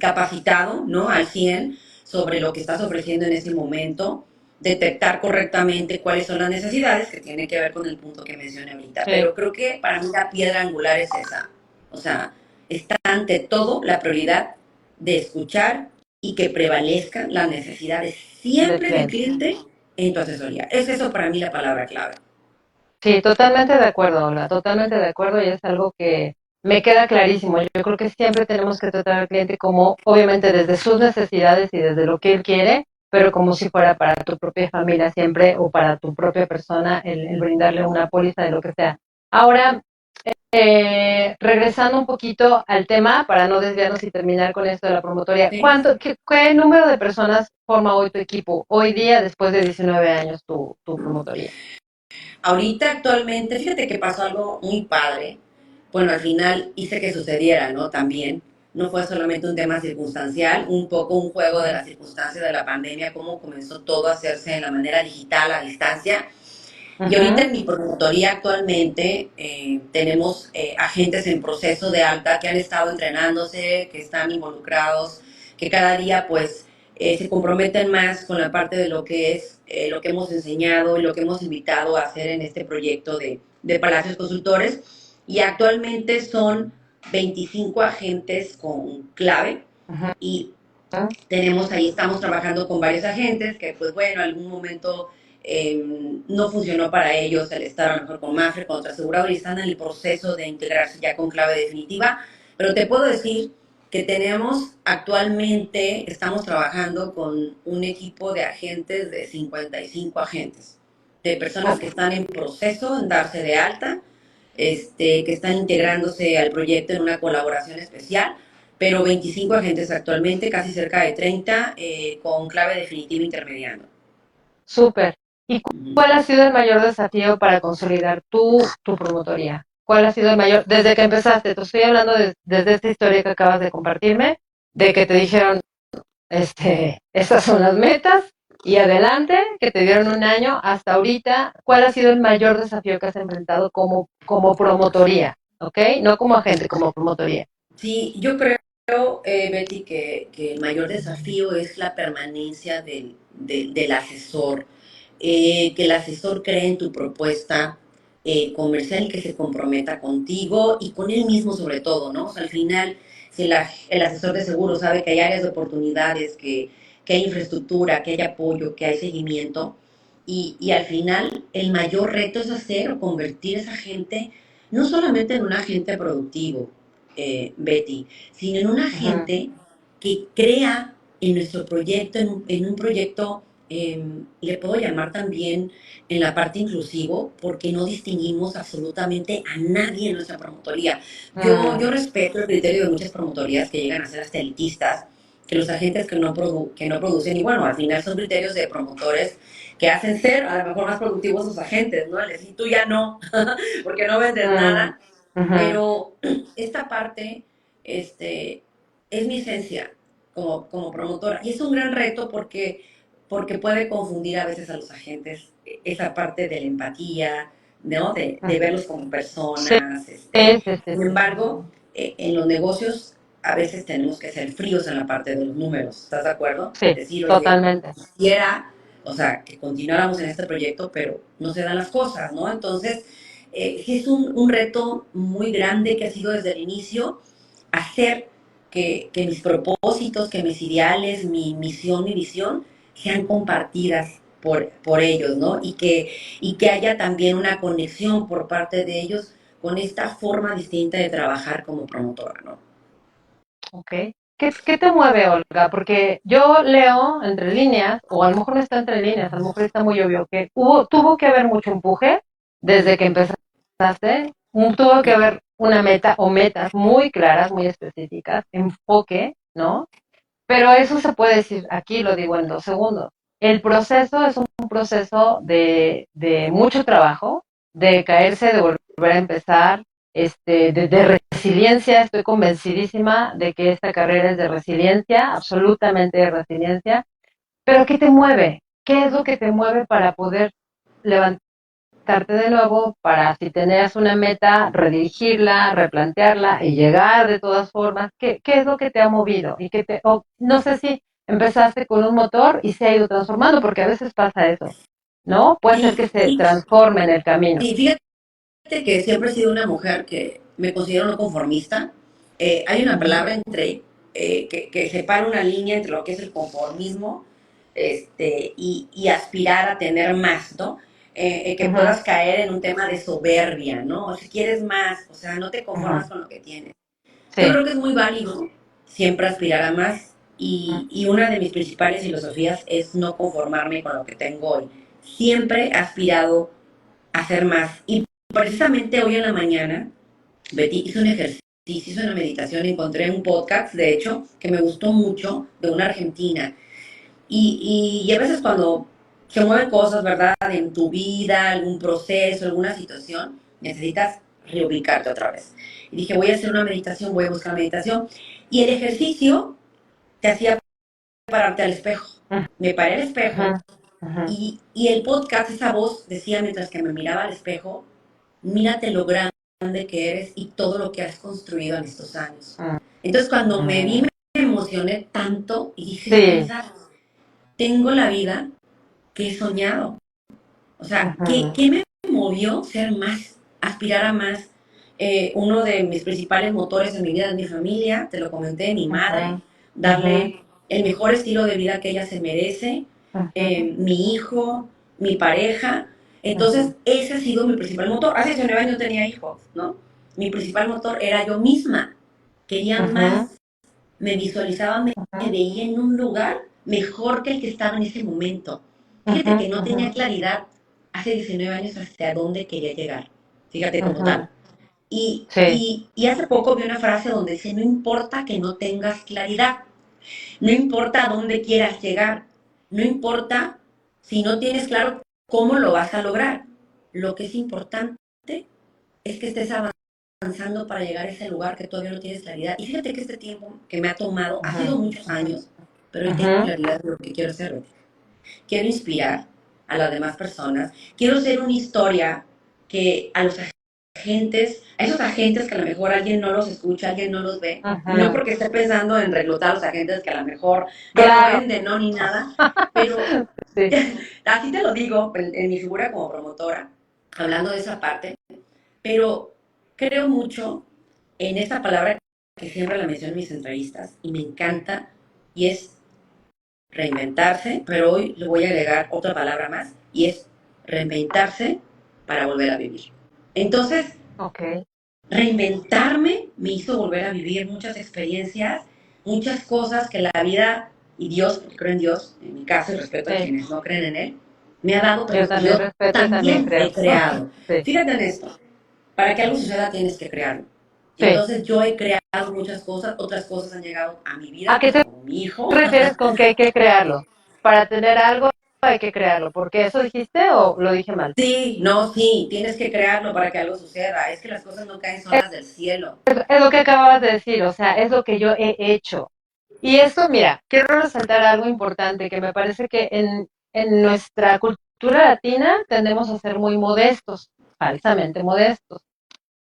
capacitado, ¿no? Al 100 sobre lo que estás ofreciendo en ese momento, detectar correctamente cuáles son las necesidades, que tiene que ver con el punto que mencioné ahorita. Sí, Pero creo que para mí la piedra angular es esa. O sea, está ante todo la prioridad de escuchar y que prevalezcan las necesidades del siempre del cliente. cliente en tu asesoría. Es eso para mí la palabra clave. Sí, totalmente de acuerdo, Olga, totalmente de acuerdo y es algo que me queda clarísimo. Yo creo que siempre tenemos que tratar al cliente como, obviamente, desde sus necesidades y desde lo que él quiere, pero como si fuera para tu propia familia siempre o para tu propia persona, el brindarle una póliza de lo que sea. Ahora, regresando un poquito al tema, para no desviarnos y terminar con esto de la promotoria, ¿Sí? ¿qué número de personas forma hoy tu equipo, hoy día, después de 19 años, tu promotoría? Ahorita actualmente, fíjate que pasó algo muy padre. Bueno, al final hice que sucediera, ¿no? También. No fue solamente un tema circunstancial, un poco un juego de las circunstancias de la pandemia, cómo comenzó todo a hacerse de la manera digital, a distancia. Y ahorita Ujú. en mi promotoría actualmente tenemos agentes en proceso de alta que han estado entrenándose, que están involucrados, que cada día pues se comprometen más con la parte de lo que es lo que hemos enseñado y lo que hemos invitado a hacer en este proyecto de Palacios Consultores. y actualmente son 25 agentes con clave Ujú. y tenemos ahí, estamos trabajando con varios agentes que pues bueno, en algún momento no funcionó para ellos el estar a lo mejor con Mafre, con otra aseguradora y están en el proceso de integrarse ya con clave definitiva, pero te puedo decir que tenemos actualmente, estamos trabajando con un equipo de agentes de 55 agentes, de personas que están en proceso en darse de alta, que están integrándose al proyecto en una colaboración especial, pero 25 agentes actualmente, casi cerca de 30, con clave definitiva intermediando. Súper. ¿Y cuál ha sido el mayor desafío para consolidar tu promotoría? ¿Cuál ha sido el mayor, desde que empezaste? Te estoy hablando desde esta historia que acabas de compartirme, de que te dijeron, estas son las metas y adelante, que te dieron un año hasta ahorita. ¿Cuál ha sido el mayor desafío que has enfrentado como promotoría? ¿Ok? No como agente, como promotoría. Sí, yo creo, Betty, que el mayor desafío es la permanencia del asesor, que el asesor cree en tu propuesta comercial y que se comprometa contigo y con él mismo sobre todo, ¿no? O sea, al final, si el asesor de seguro sabe que hay áreas de oportunidades, que hay infraestructura, que hay apoyo, que hay seguimiento, y al final el mayor reto es hacer o convertir a esa gente no solamente en un agente productivo, Betty, sino en un Ujú. agente que crea en nuestro proyecto, en un proyecto, le puedo llamar también en la parte inclusivo, porque no distinguimos absolutamente a nadie en nuestra promotoría. Yo Mm, respeto el criterio de muchas promotorías que llegan a ser hasta elitistas, que los agentes que no producen, y bueno, al final son criterios de promotores que hacen ser a lo mejor más productivos sus agentes, ¿no? El decir, tú ya no, porque no vendes mm, nada, ujú. pero esta parte este, es mi esencia como promotora. Y es un gran reto porque puede confundir a veces a los agentes esa parte de la empatía, ¿no? De verlos como Sí, personas. sí, sí, sí, Sin sí. embargo, en los negocios a veces tenemos que ser fríos en la parte de los números. ¿Estás de acuerdo? Sí, Decir, oye, totalmente. quisiera, o sea, que continuáramos en este proyecto, pero no se dan las cosas, ¿no? Entonces, sí es un reto muy grande que ha sido desde el inicio hacer que mis propósitos, que mis ideales, mi misión, mi visión sean compartidas por ellos, ¿no? Y que haya también una conexión por parte de ellos con esta forma distinta de trabajar como promotora, ¿no? Ok. ¿Qué te mueve, Olga? Porque yo leo entre líneas, o a lo mejor no está entre líneas, a lo mejor está muy obvio, que tuvo que haber mucho empuje desde que empezaste, tuvo que haber una meta o metas muy claras, muy específicas, enfoque, ¿no? Pero eso se puede decir, aquí lo digo en 2 segundos. El proceso es un proceso de mucho trabajo, de caerse, de volver a empezar, de resiliencia. Estoy convencidísima de que esta carrera es de resiliencia, absolutamente de resiliencia. Pero ¿qué te mueve? ¿Qué es lo que te mueve para poder levantarte de nuevo, para si tenías una meta, redirigirla, replantearla y llegar de todas formas? ¿Qué es lo que te ha movido? No sé si empezaste con un motor y se ha ido transformando, porque a veces pasa eso, ¿no? Puede ser Sí, que se sí, transforme en el camino. sí, fíjate que siempre he sido una mujer que me considero no conformista. Hay una Ujú, palabra que separa una línea entre lo que es el conformismo y aspirar a tener más, ¿no? Que ujú, puedas caer en un tema de soberbia, ¿no? O si quieres más, o sea, no te conformas ujú. con lo que tienes. Yo Sí. creo que es muy válido siempre aspirar a más y una de mis principales filosofías es no conformarme con lo que tengo hoy. Siempre he aspirado a hacer más. Y precisamente hoy en la mañana, Betty hizo un ejercicio, hizo una meditación, encontré un podcast, de hecho, que me gustó mucho, de una argentina. Y a veces cuando se mueven cosas, ¿verdad? En tu vida, algún proceso, alguna situación, necesitas reubicarte otra vez. Y dije, voy a hacer una meditación, voy a buscar meditación. Y el ejercicio te hacía pararte al espejo. Me paré al Ujú, espejo ujú, y el podcast, esa voz decía mientras que me miraba al espejo, mírate lo grande que eres y todo lo que has construido en estos años. ujú, Entonces cuando me vi ujú. me emocioné tanto y dije, es Sí. verdad, tengo la vida que he soñado. O sea, Ujú, ¿qué me movió ser más, aspirar a más? Uno de mis principales motores en mi vida es mi familia, te lo comenté, mi madre, Ujú, ujú, darle el mejor estilo de vida que ella se merece, ujú, mi hijo, mi pareja. ujú, Entonces, ese ha sido mi principal motor. Hace 19 años no tenía hijos, ¿no? Mi principal motor era yo misma. Quería ujú, más, me visualizaba, me ujú, veía en un lugar mejor que el que estaba en ese momento. Fíjate ujú, que no ujú, tenía claridad hace 19 años hacia dónde quería llegar. Fíjate como ujú. tal. Y, Sí. y, y hace poco vi una frase donde dice, no importa que no tengas claridad, no importa a dónde quieras llegar, no importa si no tienes claro cómo lo vas a lograr. Lo que es importante es que estés avanzando para llegar a ese lugar que todavía no tienes claridad. Y fíjate que este tiempo que me ha tomado ha Ujú, sido muchos ujú, años, pero hoy tengo ujú, claridad de lo que quiero hacer. Quiero inspirar a las demás personas. Quiero ser una historia que a los agentes, a esos agentes que a lo mejor alguien no los escucha, alguien no los ve, no ujú. porque esté pensando en reclutar a los agentes que a lo mejor ya no Claro. venden, no, ni nada, pero Sí. así te lo digo en mi figura como promotora, hablando de esa parte, pero creo mucho en esta palabra que siempre la menciono en mis entrevistas y me encanta, y es reinventarse, pero hoy le voy a agregar otra palabra más, y es reinventarse para volver a vivir. Entonces, Ok. reinventarme me hizo volver a vivir muchas experiencias, muchas cosas que la vida y Dios, porque creo en Dios, en mi caso, y respeto a Sí. quienes no creen en Él, me ha dado, Yo pero también yo respeto y también también creo. he creado. Sí. Fíjate en esto, para que algo suceda tienes que crearlo. Sí. Entonces yo he creado muchas cosas, otras cosas han llegado a mi ¿A vida, qué te como mi hijo. refieres con que hay que crearlo? Para tener algo hay que crearlo. ¿Porque eso dijiste o lo dije mal? Sí, no, sí, tienes que crearlo para que algo suceda. Es que las cosas no caen solas del cielo. Es lo que acabas de decir, o sea, es lo que yo he hecho. Y esto, mira, quiero resaltar algo importante que me parece que en nuestra cultura latina tendemos a ser muy modestos, falsamente modestos.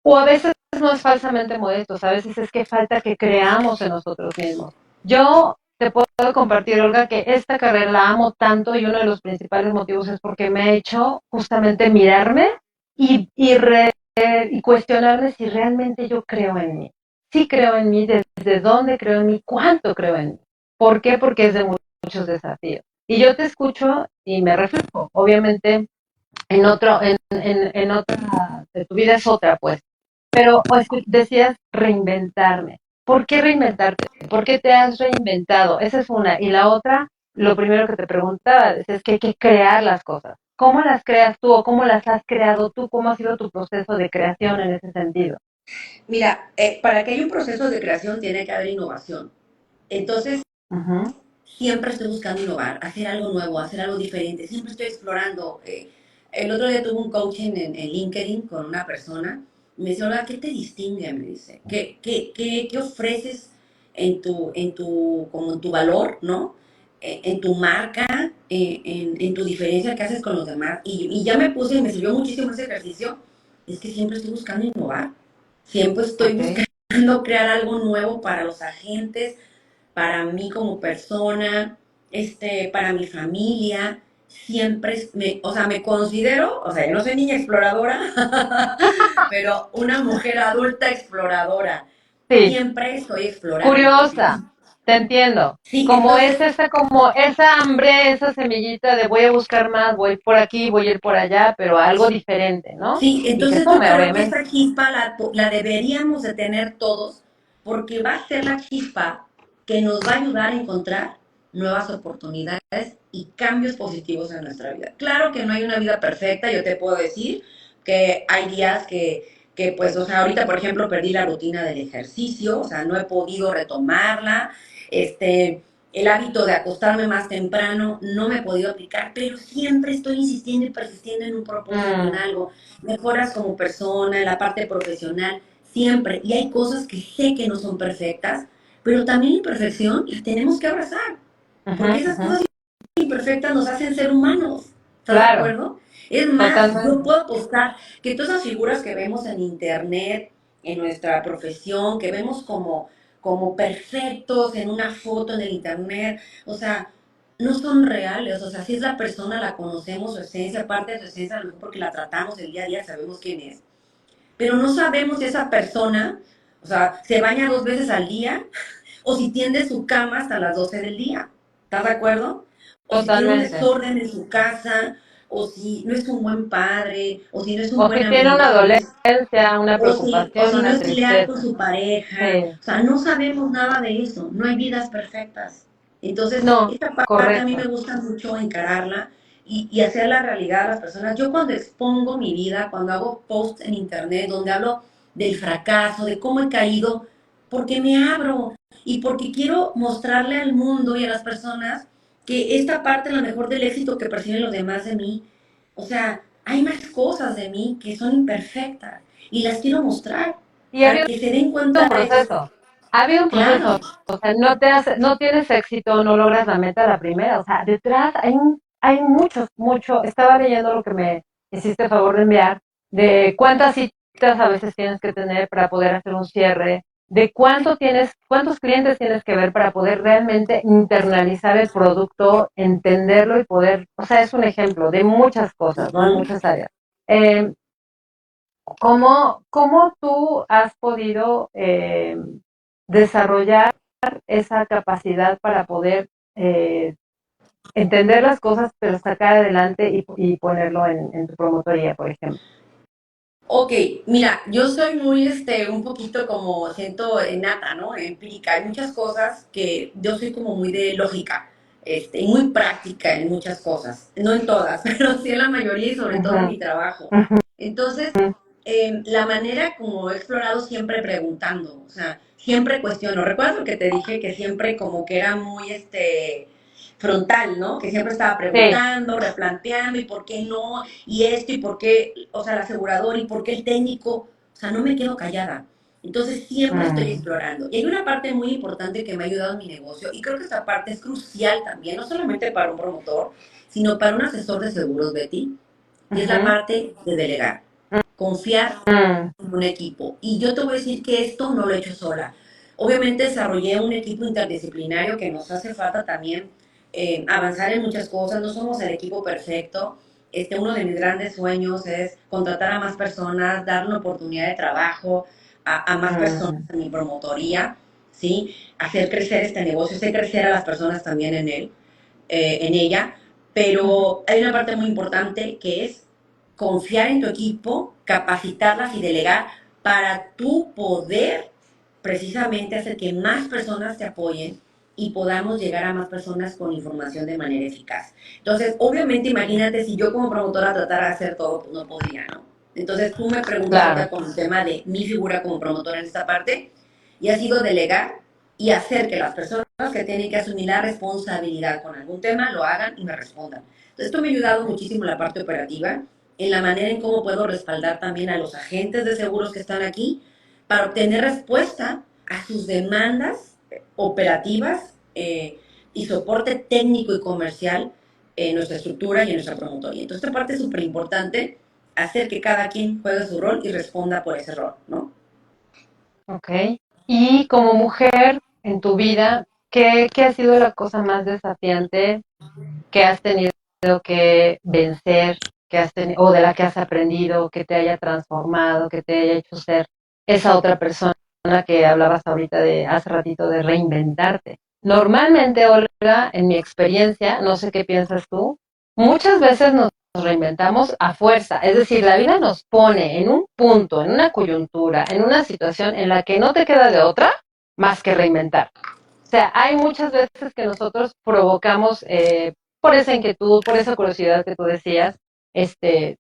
O a veces no es falsamente modestos, a veces es que falta que creamos en nosotros mismos. Yo te puedo compartir, Olga, que esta carrera la amo tanto y uno de los principales motivos es porque me ha hecho justamente mirarme y cuestionarme si realmente yo creo en mí. Sí creo en mí, desde dónde creo en mí, cuánto creo en mí. ¿Por qué? Porque es de muchos desafíos. Y yo te escucho y me reflejo. Obviamente, en otra, de tu vida es otra, pues. Pero pues, decías reinventarme. ¿Por qué reinventarte? ¿Por qué te has reinventado? Esa es una. Y la otra, lo primero que te preguntaba, es que hay que crear las cosas. ¿Cómo las creas tú o cómo las has creado tú? ¿Cómo ha sido tu proceso de creación en ese sentido? Mira, para que haya un proceso de creación tiene que haber innovación. Entonces, Ujú, siempre estoy buscando innovar, hacer algo nuevo, hacer algo diferente. Siempre estoy explorando. El otro día tuve un coaching en LinkedIn con una persona. Me dice, hola, ¿qué te distingue? Me dice, ¿qué ofreces como en tu valor, ¿no? En tu marca, en tu diferencia que haces con los demás. Y ya me puse y me sirvió muchísimo ese ejercicio. Es que siempre estoy buscando innovar. Siempre estoy ok. buscando crear algo nuevo para los agentes, para mí como persona, para mi familia. Siempre, o sea, me considero, o sea, yo no soy niña exploradora, pero una mujer adulta exploradora. Sí, Siempre estoy explorando. curiosa, te entiendo. Sí, Como entonces, es esa, como esa hambre, esa semillita de voy a buscar más, voy por aquí, voy a ir por allá, pero algo diferente, ¿no? sí, Y que entonces yo sume, creo que obviamente. esa chispa la deberíamos de tener todos, porque va a ser la chispa que nos va a ayudar a encontrar nuevas oportunidades y cambios positivos en nuestra vida. Claro que no hay una vida perfecta, yo te puedo decir que hay días que pues, o sea, ahorita, por ejemplo, perdí la rutina del ejercicio, o sea, no he podido retomarla, el hábito de acostarme más temprano no me he podido aplicar, pero siempre estoy insistiendo y persistiendo en un propósito, en Mm, algo, mejoras como persona, en la parte profesional, siempre. Y hay cosas que sé que no son perfectas, pero también la imperfección la tenemos que abrazar, ujú, porque esas ujú. cosas imperfectas nos hacen ser humanos. ¿Estás de Claro, acuerdo? Es más, yo totalmente. puedo apostar que todas esas figuras que vemos en internet, en nuestra profesión, que vemos como perfectos en una foto en el internet, o sea, no son reales, o sea, si es la persona, la conocemos, su esencia, parte de su esencia, a lo mejor porque la tratamos el día a día, sabemos quién es, pero no sabemos si esa persona, o sea, se baña 2 veces al día o si tiende su cama hasta las 12 del día. ¿Estás de acuerdo? O si tiene un Totalmente. desorden en su casa, o si no es un buen padre, o si no es un O buen si tiene amigo, una si no es, dolencia, una o preocupación, si no una es leal con tristeza. su pareja. Sí. O sea, no sabemos nada de eso. No hay vidas perfectas. Entonces, No, esta parte a mí me correcto. gusta mucho encararla y hacer la realidad a las personas. Yo cuando expongo mi vida, cuando hago posts en internet donde hablo del fracaso, de cómo he caído, porque me abro y porque quiero mostrarle al mundo y a las personas que esta parte a lo mejor del éxito que perciben los demás de mí, o sea, hay más cosas de mí que son imperfectas y las quiero mostrar Y ha para habido que se den un cuenta de eso. proceso. Ha habido un Claro, proceso. O sea, no tienes éxito, no logras la meta a la primera. O sea, detrás hay mucho. Estaba leyendo lo que me hiciste favor de enviar, de cuántas citas a veces tienes que tener para poder hacer un cierre, de cuántos clientes tienes que ver para poder realmente internalizar el producto, entenderlo y poder, o sea, es un ejemplo de muchas cosas, ¿no? En ujú. muchas áreas. Eh, ¿Cómo tú has podido desarrollar esa capacidad para poder eh, entender las cosas, pero sacar adelante y ponerlo en tu promotoría, por ejemplo? Ok, mira, yo soy muy, un poquito como siento innata, ¿no? Empírica. Hay muchas cosas que yo soy como muy de lógica, y muy práctica en muchas cosas. No en todas, pero sí en la mayoría y sobre todo en Ujú, mi trabajo. ujú, Entonces, la manera como he explorado siempre preguntando, o sea, siempre cuestiono. Recuerdo que te dije que siempre como que era muy, frontal, ¿no? Que siempre estaba sí. preguntando, replanteando, y por qué no, y esto, y por qué, o sea, el asegurador, y por qué el técnico, o sea, no me quedo callada. Entonces siempre estoy Mm, explorando. Y hay una parte muy importante que me ha ayudado en mi negocio, y creo que esta parte es crucial también, no solamente para un promotor, sino para un asesor de seguros, Betty, y es la ujú, parte de delegar, confiar mm, en un equipo. Y yo te voy a decir que esto no lo he hecho sola. Obviamente desarrollé un equipo interdisciplinario que nos hace falta también avanzar en muchas cosas. No somos el equipo perfecto. Uno de mis grandes sueños es contratar a más personas, dar una oportunidad de trabajo a más personas mm, en mi promotoría, ¿sí? Hacer crecer este negocio, hacer crecer a las personas también en él, en ella, ujú. pero hay una parte muy importante que es confiar en tu equipo, capacitarlas y delegar para tú poder precisamente hacer que más personas te apoyen y podamos llegar a más personas con información de manera eficaz. Entonces, obviamente, imagínate si yo como promotora tratara de hacer todo, pues no podría, ¿no? Entonces, tú me preguntas Claro. ahorita con el tema de mi figura como promotora en esta parte, y ha sido delegar y hacer que las personas que tienen que asumir la responsabilidad con algún tema lo hagan y me respondan. Entonces, esto me ha ayudado muchísimo en la parte operativa, en la manera en cómo puedo respaldar también a los agentes de seguros que están aquí para obtener respuesta a sus demandas operativas y soporte técnico y comercial en nuestra estructura y en nuestra promotoría. Entonces, esta parte es súper importante, hacer que cada quien juegue su rol y responda por ese rol, ¿no? Ok. Y como mujer en tu vida, ¿qué ha sido la cosa más desafiante que has tenido que vencer, o de la que has aprendido, que te haya transformado, que te haya hecho ser esa otra persona que hablabas ahorita de hace ratito de reinventarte? Normalmente, Olga, en mi experiencia, no sé qué piensas tú, muchas veces nos reinventamos a fuerza, es decir, la vida nos pone en un punto, en una coyuntura, en una situación en la que no te queda de otra más que reinventar. O sea, hay muchas veces que nosotros provocamos por esa inquietud, por esa curiosidad que tú decías, este,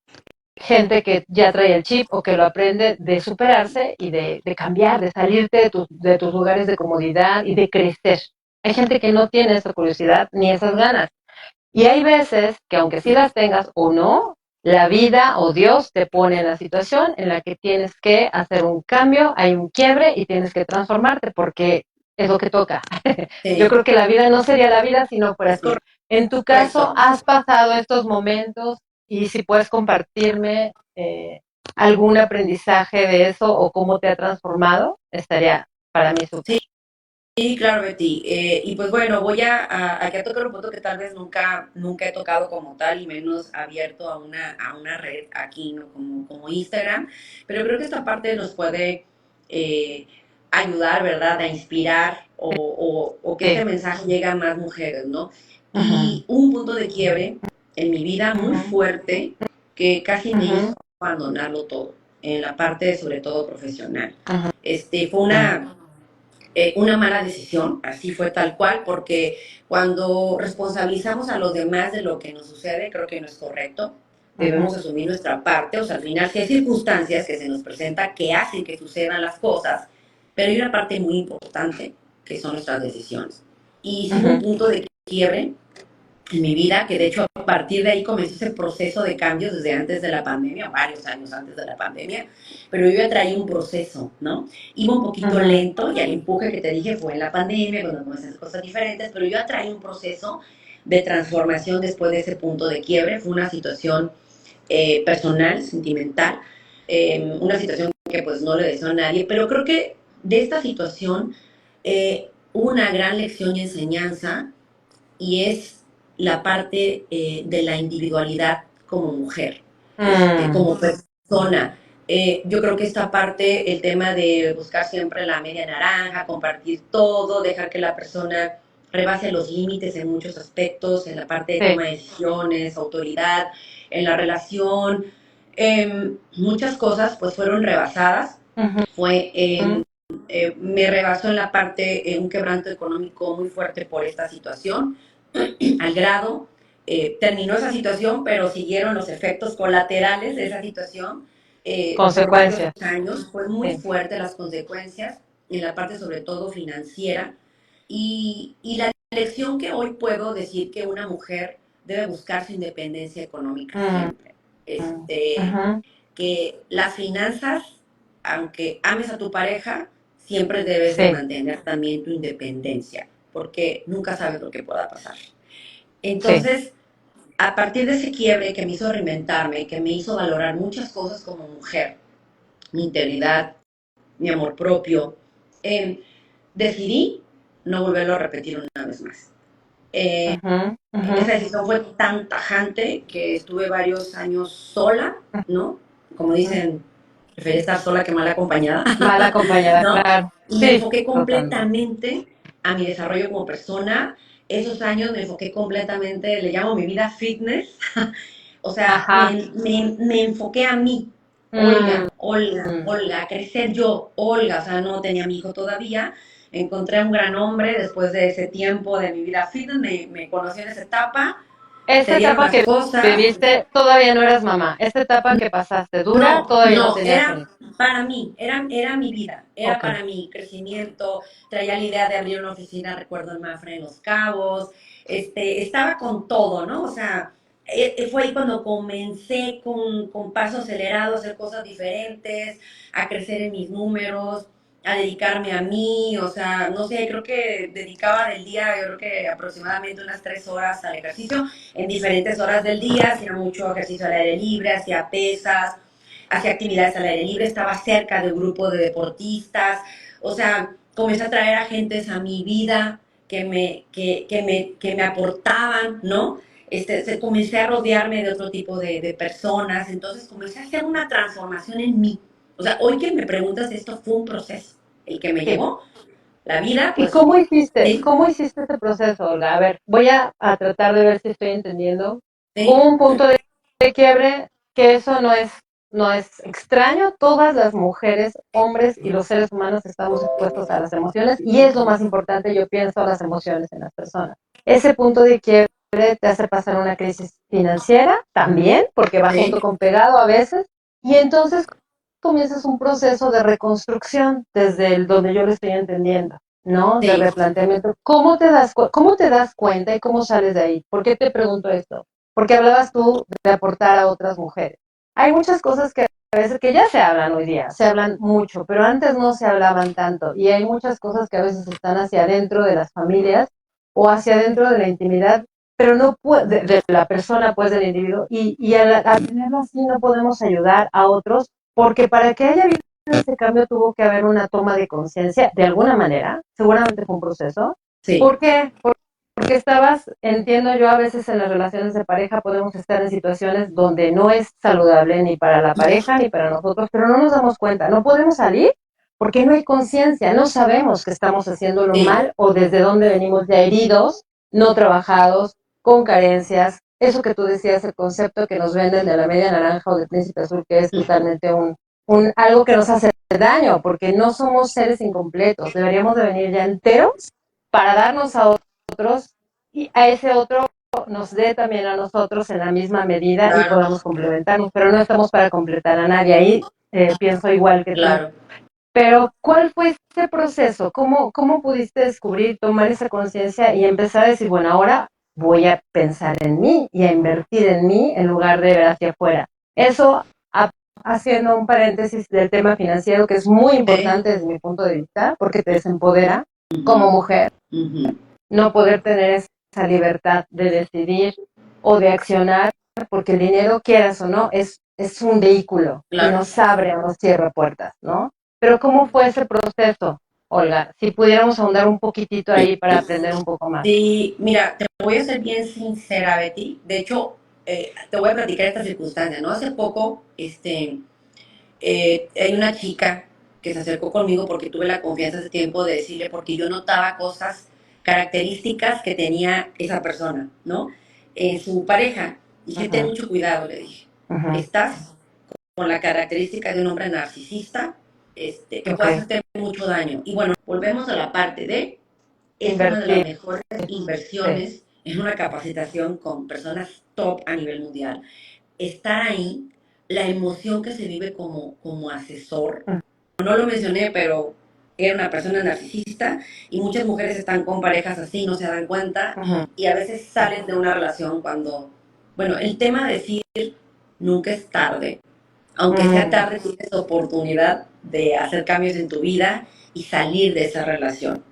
gente que ya trae el chip o que lo aprende de superarse y de cambiar, de salirte de tus lugares de comodidad y de crecer. Hay gente que no tiene esa curiosidad ni esas ganas. Y hay veces que aunque sí las tengas o no, la vida o Dios te pone en la situación en la que tienes que hacer un cambio, hay un quiebre y tienes que transformarte porque es lo que toca. Yo Sí, creo que la vida no sería la vida si no fuera es así. En tu caso, correcto. ¿has pasado estos momentos? Y si puedes compartirme algún aprendizaje de eso o cómo te ha transformado, estaría para mí súper. Sí, Sí, claro, Betty. Y pues bueno, voy a que tocar un punto que tal vez nunca he tocado como tal y menos abierto a una red aquí, ¿no? Como Instagram. Pero creo que esta parte nos puede eh, ayudar, ¿verdad? A inspirar o que este Sí. mensaje llegue a más mujeres, ¿no? Ujú, Y un punto de quiebre en mi vida muy ujú, fuerte que casi me ujú, hizo abandonarlo todo, en la parte sobre todo profesional. ujú, Fue una mala decisión, así fue tal cual, porque cuando responsabilizamos a los demás de lo que nos sucede, creo que no es correcto. ujú, Debemos asumir nuestra parte, o sea, al final si hay circunstancias que se nos presentan que hacen que sucedan las cosas, pero hay una parte muy importante que son nuestras decisiones. Y sí hubo un ujú, punto de quiebre en mi vida, que de hecho a partir de ahí comenzó ese proceso de cambios desde antes de la pandemia, varios años antes de la pandemia, pero yo ya traía un proceso, ¿no? Iba un poquito ujú, lento y el empuje que te dije fue en la pandemia, cuando comencé a hacer cosas diferentes, pero yo ya traía un proceso de transformación después de ese punto de quiebre. Fue una situación personal, sentimental, una situación que pues no le deseo a nadie, pero creo que de esta situación hubo una gran lección y enseñanza y es la parte de la individualidad como mujer, mm, como persona. Yo creo que esta parte, el tema de buscar siempre la media naranja, compartir todo, dejar que la persona rebase los límites en muchos aspectos, en la parte de sí. toma de decisiones, autoridad, en la relación, muchas cosas pues fueron rebasadas. Ujú, Fue ujú, me rebasó en la parte, un quebranto económico muy fuerte por esta situación, al grado, terminó esa situación, pero siguieron los efectos colaterales de esa situación por varios consecuencias. años. Fue muy Sí. fuerte las consecuencias en la parte sobre todo financiera y la lección que hoy puedo decir que una mujer debe buscar su independencia económica Mm, siempre. ujú, Que las finanzas, aunque ames a tu pareja, siempre debes de sí, mantener también tu independencia, porque nunca sabes lo que pueda pasar. sí. Entonces, a partir de ese quiebre que me hizo reinventarme, que me hizo valorar muchas cosas como mujer, mi integridad, mi amor propio, eh, decidí no volverlo a repetir una vez más. Ujú, ujú, Esa decisión fue tan tajante que estuve varios años sola, ¿no? Como ujú. dicen, prefería estar sola que mal acompañada, Mal acompañada, ¿no? claro. Y me Sí, enfoqué totalmente. completamente a mi desarrollo como persona. Esos años me enfoqué completamente, le llamo mi vida fitness, o sea, Ajá. me enfoqué a mí, Mm, mm. Olga, a crecer yo, Olga, o sea, no tenía mi hijo todavía. Encontré a un gran hombre después de ese tiempo de mi vida fitness, me conocí en esa etapa, se Esta dieron etapa las que cosas. viviste, todavía no eras mamá. Esta etapa que pasaste dura, No, todavía no no, tenías un era hijo. para mí, era mi vida, era Ok. para mi crecimiento, traía la idea de abrir una oficina, recuerdo en Mafre en Los Cabos, estaba con todo, ¿no? O sea, fue ahí cuando comencé con paso acelerado a hacer cosas diferentes, a crecer en mis números, a dedicarme a mí, o sea, no sé, creo que dedicaba del día, yo creo que aproximadamente unas 3 horas al ejercicio, en diferentes horas del día, hacía mucho ejercicio al aire libre, hacía pesas, hacía actividades al aire libre, estaba cerca de un grupo de deportistas, o sea, comencé a traer agentes a mi vida que me aportaban, ¿no? Comencé a rodearme de otro tipo de personas, entonces comencé a hacer una transformación en mí. O sea, hoy que me preguntas, esto fue un proceso, el que me Sí. llevó la vida, ¿Y pues, cómo hiciste? sí, ¿Cómo hiciste ese proceso, Olga? A ver, voy a tratar de ver si estoy entendiendo. Hubo sí, un punto de quiebre que eso no es extraño. Todas las mujeres, hombres y los seres humanos estamos expuestos a las emociones y es lo más importante, yo pienso, a las emociones en las personas. Ese punto de quiebre te hace pasar una crisis financiera también, porque va sí, junto con pegado a veces, y entonces comienzas un proceso de reconstrucción desde el donde yo lo estoy entendiendo, ¿no? De sí, replanteamiento. Cómo te das cuenta y cómo sales de ahí? ¿Por qué te pregunto esto? Porque hablabas tú de aportar a otras mujeres. Hay muchas cosas que a veces que ya se hablan hoy día, se hablan mucho, pero antes no se hablaban tanto y hay muchas cosas que a veces están hacia adentro de las familias o hacia adentro de la intimidad, pero no puede, de la persona, pues del individuo, y al tenerlo así no podemos ayudar a otros porque para que haya vida ese cambio tuvo que haber una toma de conciencia, de alguna manera, seguramente fue un proceso. Sí, ¿Por qué? Porque estabas, entiendo yo, a veces en las relaciones de pareja podemos estar en situaciones donde no es saludable ni para la pareja ni para nosotros, pero no nos damos cuenta, no podemos salir porque no hay conciencia, no sabemos que estamos haciéndolo sí, mal o desde dónde venimos ya heridos, no trabajados, con carencias. Eso que tú decías, el concepto que nos venden de la media naranja o del príncipe azul, que es totalmente algo que nos hace daño, porque no somos seres incompletos, deberíamos de venir ya enteros para darnos a otros y a ese otro nos dé también a nosotros en la misma medida y claro, podamos complementarnos, pero no estamos para completar a nadie. Ahí pienso igual que tú. claro. Pero, ¿cuál fue ese proceso? ¿Cómo pudiste descubrir, tomar esa conciencia y empezar a decir, bueno, ahora voy a pensar en mí y a invertir en mí en lugar de ver hacia afuera? Eso, haciendo un paréntesis del tema financiero, que es muy Sí. importante desde mi punto de vista, porque te desempodera como Ujú, mujer, ujú. no poder tener esa libertad de decidir o de accionar, porque el dinero, quieras o no, es un vehículo y Claro. nos abre o nos cierra puertas, ¿no? Pero ¿cómo fue ese proceso, Olga? Si pudiéramos ahondar un poquitito ahí para aprender un poco más. Sí, mira, te voy a ser bien sincera, Betty. De hecho, te voy a platicar esta circunstancia, ¿no? Hace poco, hay una chica que se acercó conmigo porque tuve la confianza hace tiempo de decirle, porque yo notaba cosas, características que tenía esa persona, ¿no? En su pareja. Dije, ten Ujú, mucho cuidado, le dije. ujú. Estás con la característica de un hombre narcisista, que Ok, puede hacerte mucho daño. Y bueno, volvemos a la parte de, es una de las invertir, mejores sí. inversiones en una capacitación con personas top a nivel mundial. Estar ahí, la emoción que se vive como asesor, no lo mencioné, pero era una persona narcisista y muchas mujeres están con parejas así, no se dan cuenta Ujú, y a veces salen de una relación cuando, bueno, el tema de decir nunca es tarde, aunque sea ujú, tarde, tienes oportunidad de hacer cambios en tu vida y salir de esa relación.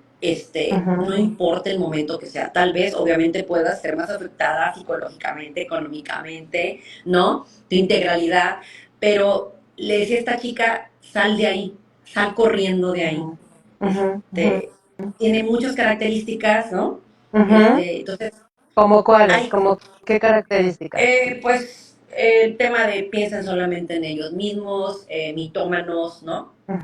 No ujú, importa el momento que sea, tal vez obviamente puedas ser más afectada psicológicamente, económicamente, ¿no? Tu integralidad, pero le decía a esta chica, sal de ahí, sal corriendo de ahí. ujú, ujú, ujú, Tiene muchas características, ¿no? ujú. Entonces, ¿Cómo cuáles? hay ¿Cómo qué características? pues el tema de piensan solamente en ellos mismos, mitómanos, ¿no? Ujú,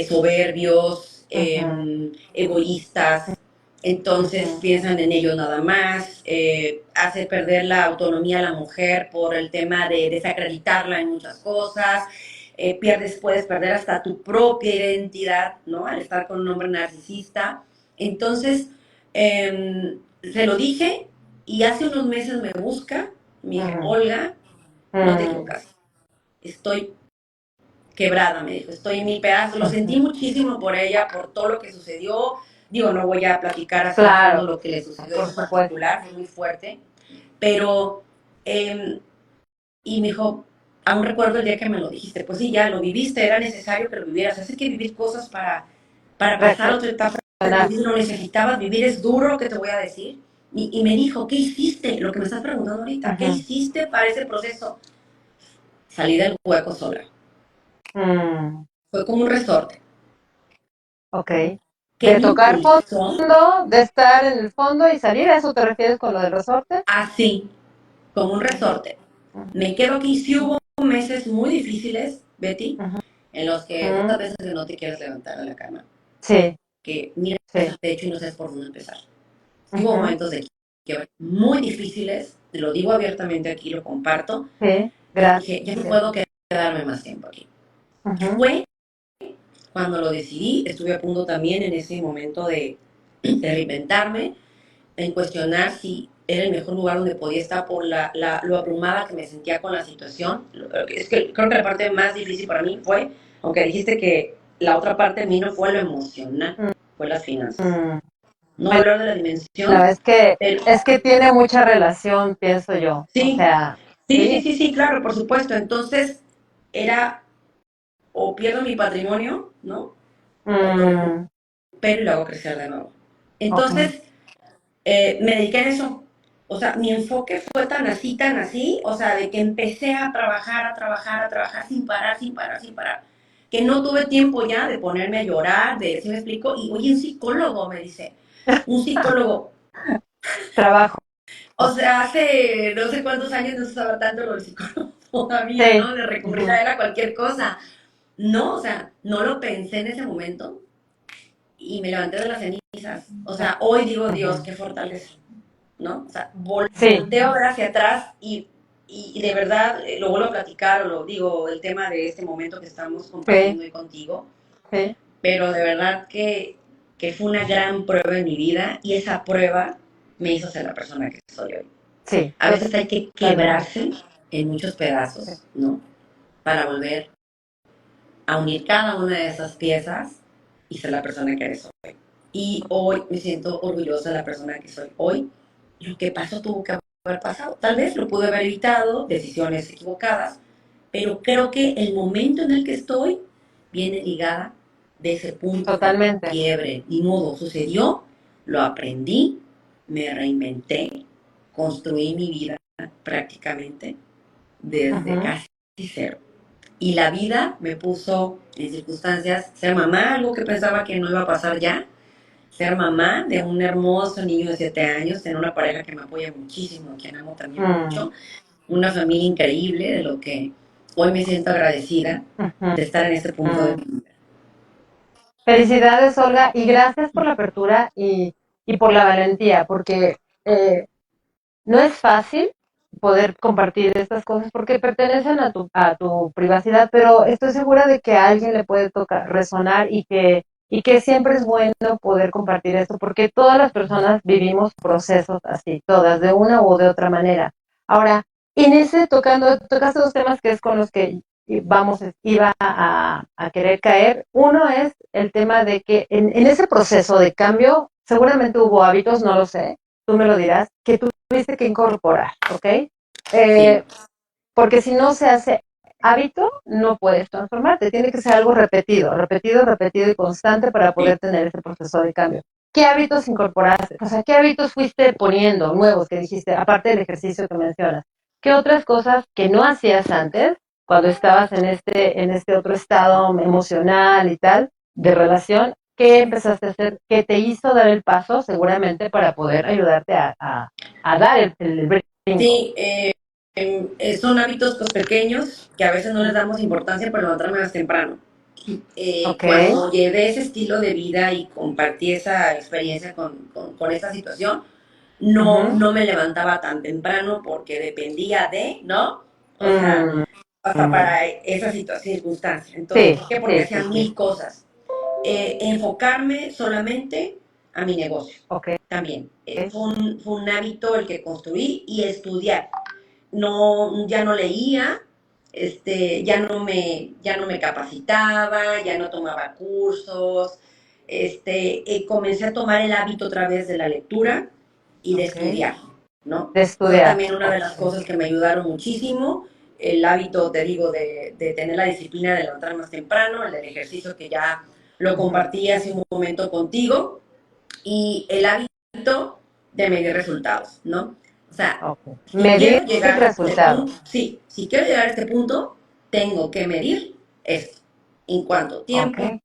Soberbios, ujú, egoístas, entonces ujú, piensan en ellos nada más, hace perder la autonomía a la mujer por el tema de desacreditarla en muchas cosas, puedes perder hasta tu propia identidad, ¿no? Al estar con un hombre narcisista. Entonces, se lo dije y hace unos meses me busca, me dije, ujú, Olga, no te ujú, equivocas, estoy quebrada, me dijo, estoy en mil pedazos, lo sentí ujú. muchísimo por ella, por todo lo que sucedió, digo, no voy a platicar así a fondo Claro, lo que le sucedió por en supuesto. particular, fue muy fuerte, pero, eh, y me dijo, aún recuerdo el día que me lo dijiste, pues sí, ya lo viviste, era necesario que lo vivieras, es que vivir cosas para pasar a otra etapa de tu Reaccionar. vida, lo necesitabas vivir, es duro lo que te voy a decir, y me dijo, ¿qué hiciste? Lo que me estás preguntando ahorita, ¿qué Ujú. hiciste para ese proceso? Salí del hueco sola, Mm, fue como un resorte. ok. ¿Qué De me tocar impulsó? fondo, de estar en el fondo y salir, ¿a eso te refieres con lo del resorte? Así, como un Ujú, resorte. Me quedo aquí, sí hubo meses muy difíciles, Betty, ujú, en los que ujú. muchas veces no te quieres levantar de la cama, Sí, que miras sí. al techo y no sabes por dónde empezar. Sí hubo Ujú, momentos de quiebre muy difíciles, te lo digo abiertamente aquí, lo comparto, sí, y dije, ya no gracias. puedo quedarme más tiempo aquí. Ujú, Fue cuando lo decidí, estuve a punto también en ese momento de reinventarme, en cuestionar si era el mejor lugar donde podía estar por lo abrumada que me sentía con la situación. Es que creo que la parte más difícil para mí fue, aunque dijiste que la otra parte de mí no fue lo emocional, fue las finanzas. mm. No Bueno, hablar de la dimensión, pero es que tiene mucha relación, pienso yo. O sí, sea, sí, sí, sí. sí, sí, claro, por supuesto. Entonces era o pierdo mi patrimonio, ¿no? O lo Mm, recupero y lo hago crecer de nuevo. ok. Entonces me dediqué en eso. O sea, mi enfoque fue tan así, o sea, de que empecé a trabajar, a trabajar, a trabajar sin parar, sin parar, sin parar, que no tuve tiempo ya de ponerme a llorar, de, ¿sí me explico? Y oye, un psicólogo me dice, un psicólogo, Trabajo. o sea, hace no sé cuántos años no se usaba tanto lo del psicólogo todavía, Sí. ¿no? De recurrir Ujú. a él a cualquier cosa. No, o sea, no lo pensé en ese momento y me levanté de las cenizas. O sea, hoy digo, Dios, Ujú. qué fortaleza, ¿no? O sea, Sí, volteo a ver hacia atrás y de verdad lo vuelvo a platicar, o lo digo, el tema de este momento que estamos sí, compartiendo hoy contigo, sí, pero de verdad que fue una gran prueba en mi vida y esa prueba me hizo ser la persona que soy hoy. sí, A veces hay que totalmente. quebrarse en muchos Sí. pedazos, ¿no? Para volver a unir cada una de esas piezas y ser la persona que eres hoy. Y hoy me siento orgullosa de la persona que soy hoy. Lo que pasó tuvo que haber pasado. Tal vez lo pude haber evitado, decisiones equivocadas, pero creo que el momento en el que estoy viene ligada de ese punto de Totalmente. quiebre. Ni modo, sucedió, lo aprendí, me reinventé, construí mi vida prácticamente desde Ujú. casi cero. Y la vida me puso en circunstancias, ser mamá, algo que pensaba que no iba a pasar ya, ser mamá de un hermoso niño de 7 años, tener una pareja que me apoya muchísimo, quien amo también Mm, mucho, una familia increíble, de lo que hoy me siento agradecida ujú, de estar en este punto de mm. mi vida. Felicidades, Olga, y gracias por la apertura y por la valentía, porque eh, no es fácil poder compartir estas cosas porque pertenecen a tu privacidad, pero estoy segura de que a alguien le puede tocar, resonar y que siempre es bueno poder compartir esto porque todas las personas vivimos procesos así, todas, de una u de otra manera. Ahora, en ese tocaste dos temas que es con los que iba a querer caer. Uno es el tema de que en ese proceso de cambio seguramente hubo hábitos, no lo sé, tú me lo dirás, que tuviste que incorporar, ¿ok? Sí, Eh, porque si no se hace hábito, no puedes transformarte. Tiene que ser algo repetido, repetido, repetido y constante para sí. poder tener ese proceso de cambio. ¿Qué hábitos incorporaste? O sea, ¿qué hábitos fuiste poniendo nuevos que dijiste, aparte del ejercicio que mencionas? ¿Qué otras cosas que no hacías antes, cuando estabas en este otro estado emocional y tal, de relación, qué empezaste a hacer, qué te hizo dar el paso seguramente para poder ayudarte a dar el brinco? Sí, son hábitos pues, pequeños que a veces no les damos importancia por levantarme más temprano. Ok. Cuando llevé ese estilo de vida y compartí esa experiencia con esta situación, no, Ujú. no me levantaba tan temprano porque dependía de, ¿no? O sea, Mm, hasta mm. para esa circunstancia. Entonces, Sí, ¿por qué? Porque sí, hacía sí, sí. mil cosas. Enfocarme solamente a mi negocio Ok. también. Fue un hábito el que construí y estudiar. No, ya no leía, ya no me capacitaba, ya no tomaba cursos, comencé a tomar el hábito otra vez de la lectura y de Ok. estudiar, ¿no? De Fue estudiar. también una de las Ok. cosas que me ayudaron muchísimo, el hábito, te digo, de tener la disciplina de levantar más temprano, el del ejercicio que ya lo Ujú. compartí hace un momento contigo, y el hábito de medir resultados, ¿no? O sea, Ok. si quiero Medir llegar a este punto, resultados. sí, si quiero llegar a este punto, tengo que medir esto. En cuanto a Ok. tiempo,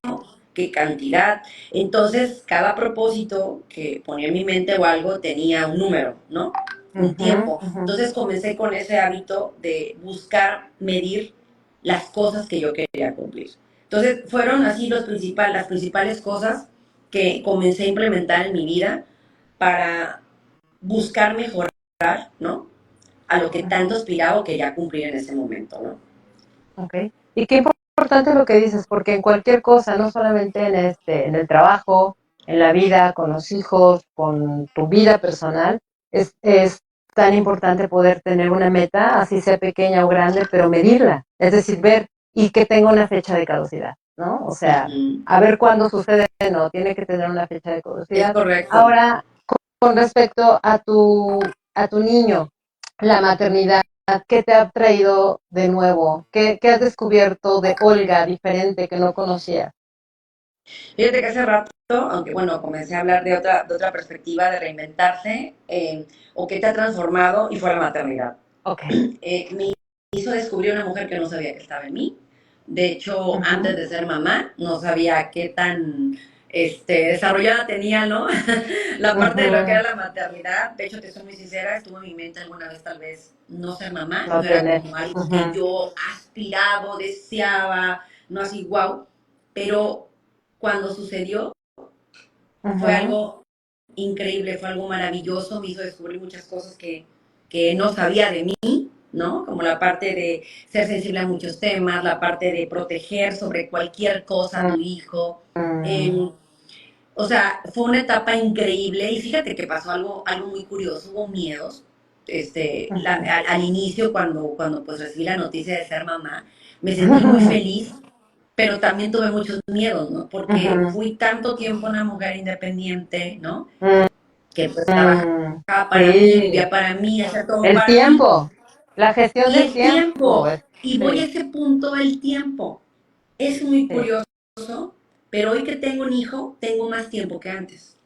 qué cantidad. Entonces, cada propósito que ponía en mi mente o algo tenía un número, ¿no? Un Ujú, tiempo. ujú. Entonces comencé con ese hábito de buscar medir las cosas que yo quería cumplir. Entonces, fueron así las principales cosas que comencé a implementar en mi vida para buscar mejorar, ¿no? A lo que tanto aspiraba o que ya cumplir en ese momento, ¿no? Ok. Y qué importante lo que dices, porque en cualquier cosa, no solamente en el trabajo, en la vida, con los hijos, con tu vida personal, es tan importante poder tener una meta, así sea pequeña o grande, pero medirla. Es decir, ver y que tenga una fecha de caducidad, ¿no? O sea, Ujú. a ver cuándo sucede, no, tiene que tener una fecha de Es caducidad. correcto. Ahora, con respecto a tu niño, la maternidad, ¿qué te ha traído de nuevo? ¿Qué has descubierto de Olga diferente que no conocías? Fíjate que hace rato, aunque bueno, comencé a hablar de otra perspectiva de reinventarse, o que te ha transformado, y fue la maternidad. Ok. Me hizo descubrir una mujer que no sabía que estaba en mí. De hecho, antes Ujú, de ser mamá, no sabía qué tan desarrollada tenía, ¿no? La parte de lo que ujú. era la maternidad. De hecho, te soy muy sincera, estuvo en mi mente alguna vez tal vez no ser mamá. No No era tener. como algo que Ujú, yo aspiraba, deseaba, no así, wow. Pero cuando sucedió, fue ujú, algo increíble, fue algo maravilloso, me hizo descubrir muchas cosas que no sabía de mí, ¿no? Como la parte de ser sensible a muchos temas, la parte de proteger sobre cualquier cosa a tu hijo. ujú, Eh, o sea, fue una etapa increíble y fíjate que pasó algo muy curioso, hubo miedos. ujú. Al inicio, cuando pues recibí la noticia de ser mamá, me sentí muy feliz, pero también tuve muchos miedos, ¿no? Porque Ujú, fui tanto tiempo una mujer independiente, ¿no? ujú, Que pues trabajaba ujú. para mí, Sí, vivía para mí, hacía todo el para mí. tiempo, la gestión Y del el tiempo. tiempo, y voy a Sí, ese punto del tiempo. Es muy sí. curioso, pero hoy que tengo un hijo, tengo más tiempo que antes.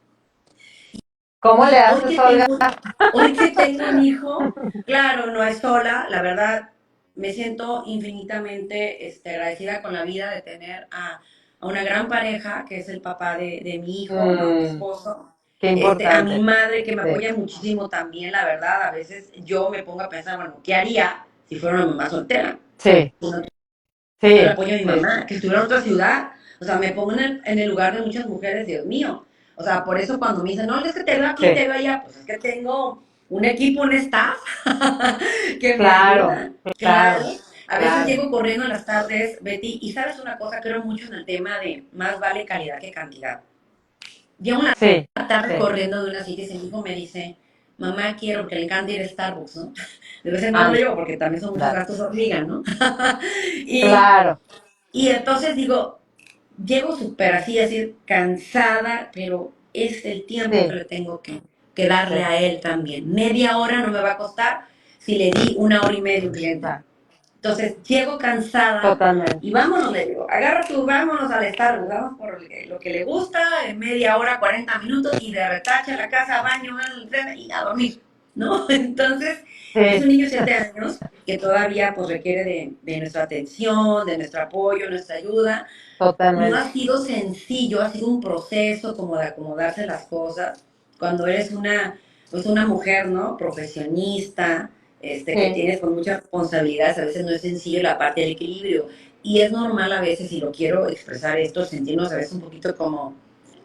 ¿Cómo le Hoy haces, que Olga? tengo, hoy que tengo un hijo, claro, no es sola, la verdad, me siento infinitamente agradecida con la vida de tener a una gran pareja, que es el papá de mi hijo, ¿no? Mi Mm, esposo. qué A mi importante. madre, que me Sí, apoya muchísimo también, la verdad, a veces yo me pongo a pensar, bueno, ¿qué haría si fuera una mamá soltera? sí, Si no tuviera el sí, apoyo de mi sí, mamá, que estuviera en otra ciudad. O sea, me pongo en el lugar de muchas mujeres, Dios mío. O sea, por eso cuando me dicen, no, es que te veo aquí, sí. te veo allá, pues es que tengo un equipo, un staff que me Claro, ayuda. Claro. claro, A veces claro. llego corriendo en las tardes, Betty, y sabes una cosa, creo mucho en el tema de más vale calidad que cantidad. Llego una Sí, tarde sí. corriendo de una cita y mi hijo me dice, mamá, quiero, porque le encanta ir a Starbucks, ¿no? De vez en cuando Ándale. llego, porque también son muchos gastos hormiga, ¿no? y, Claro, y entonces digo, llego súper así, así, cansada, pero es el tiempo que sí, le tengo que darle sí. a él también. Media hora no me va a costar si le di una hora y media a un cliente. Claro, Entonces llego cansada totalmente. y vámonos, le digo, agarra tu, vámonos al Starbucks, vamos por lo que le gusta, en media hora, 40 minutos y de retache a la casa, baño, y a dormir, ¿no? Entonces es Sí, un niño de 7 años que todavía pues requiere de nuestra atención, de nuestro apoyo, nuestra ayuda. No totalmente. ha sido sencillo, ha sido un proceso como de acomodarse las cosas. Cuando eres pues una mujer, ¿no? Profesionista, que Sí, tienes con muchas responsabilidades, a veces no es sencillo la parte del equilibrio. Y es normal a veces, y lo quiero expresar esto, sentirnos a veces un poquito como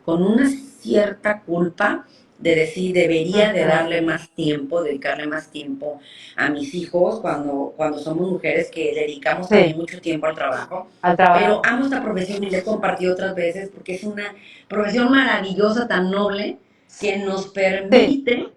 con una cierta culpa de decir, debería de ujú, darle más tiempo, dedicarle más tiempo a mis hijos cuando somos mujeres que dedicamos también sí, mucho tiempo al trabajo. al Pero trabajo. amo esta profesión y la he compartido otras veces porque es una profesión maravillosa, tan noble, que nos Sí, permite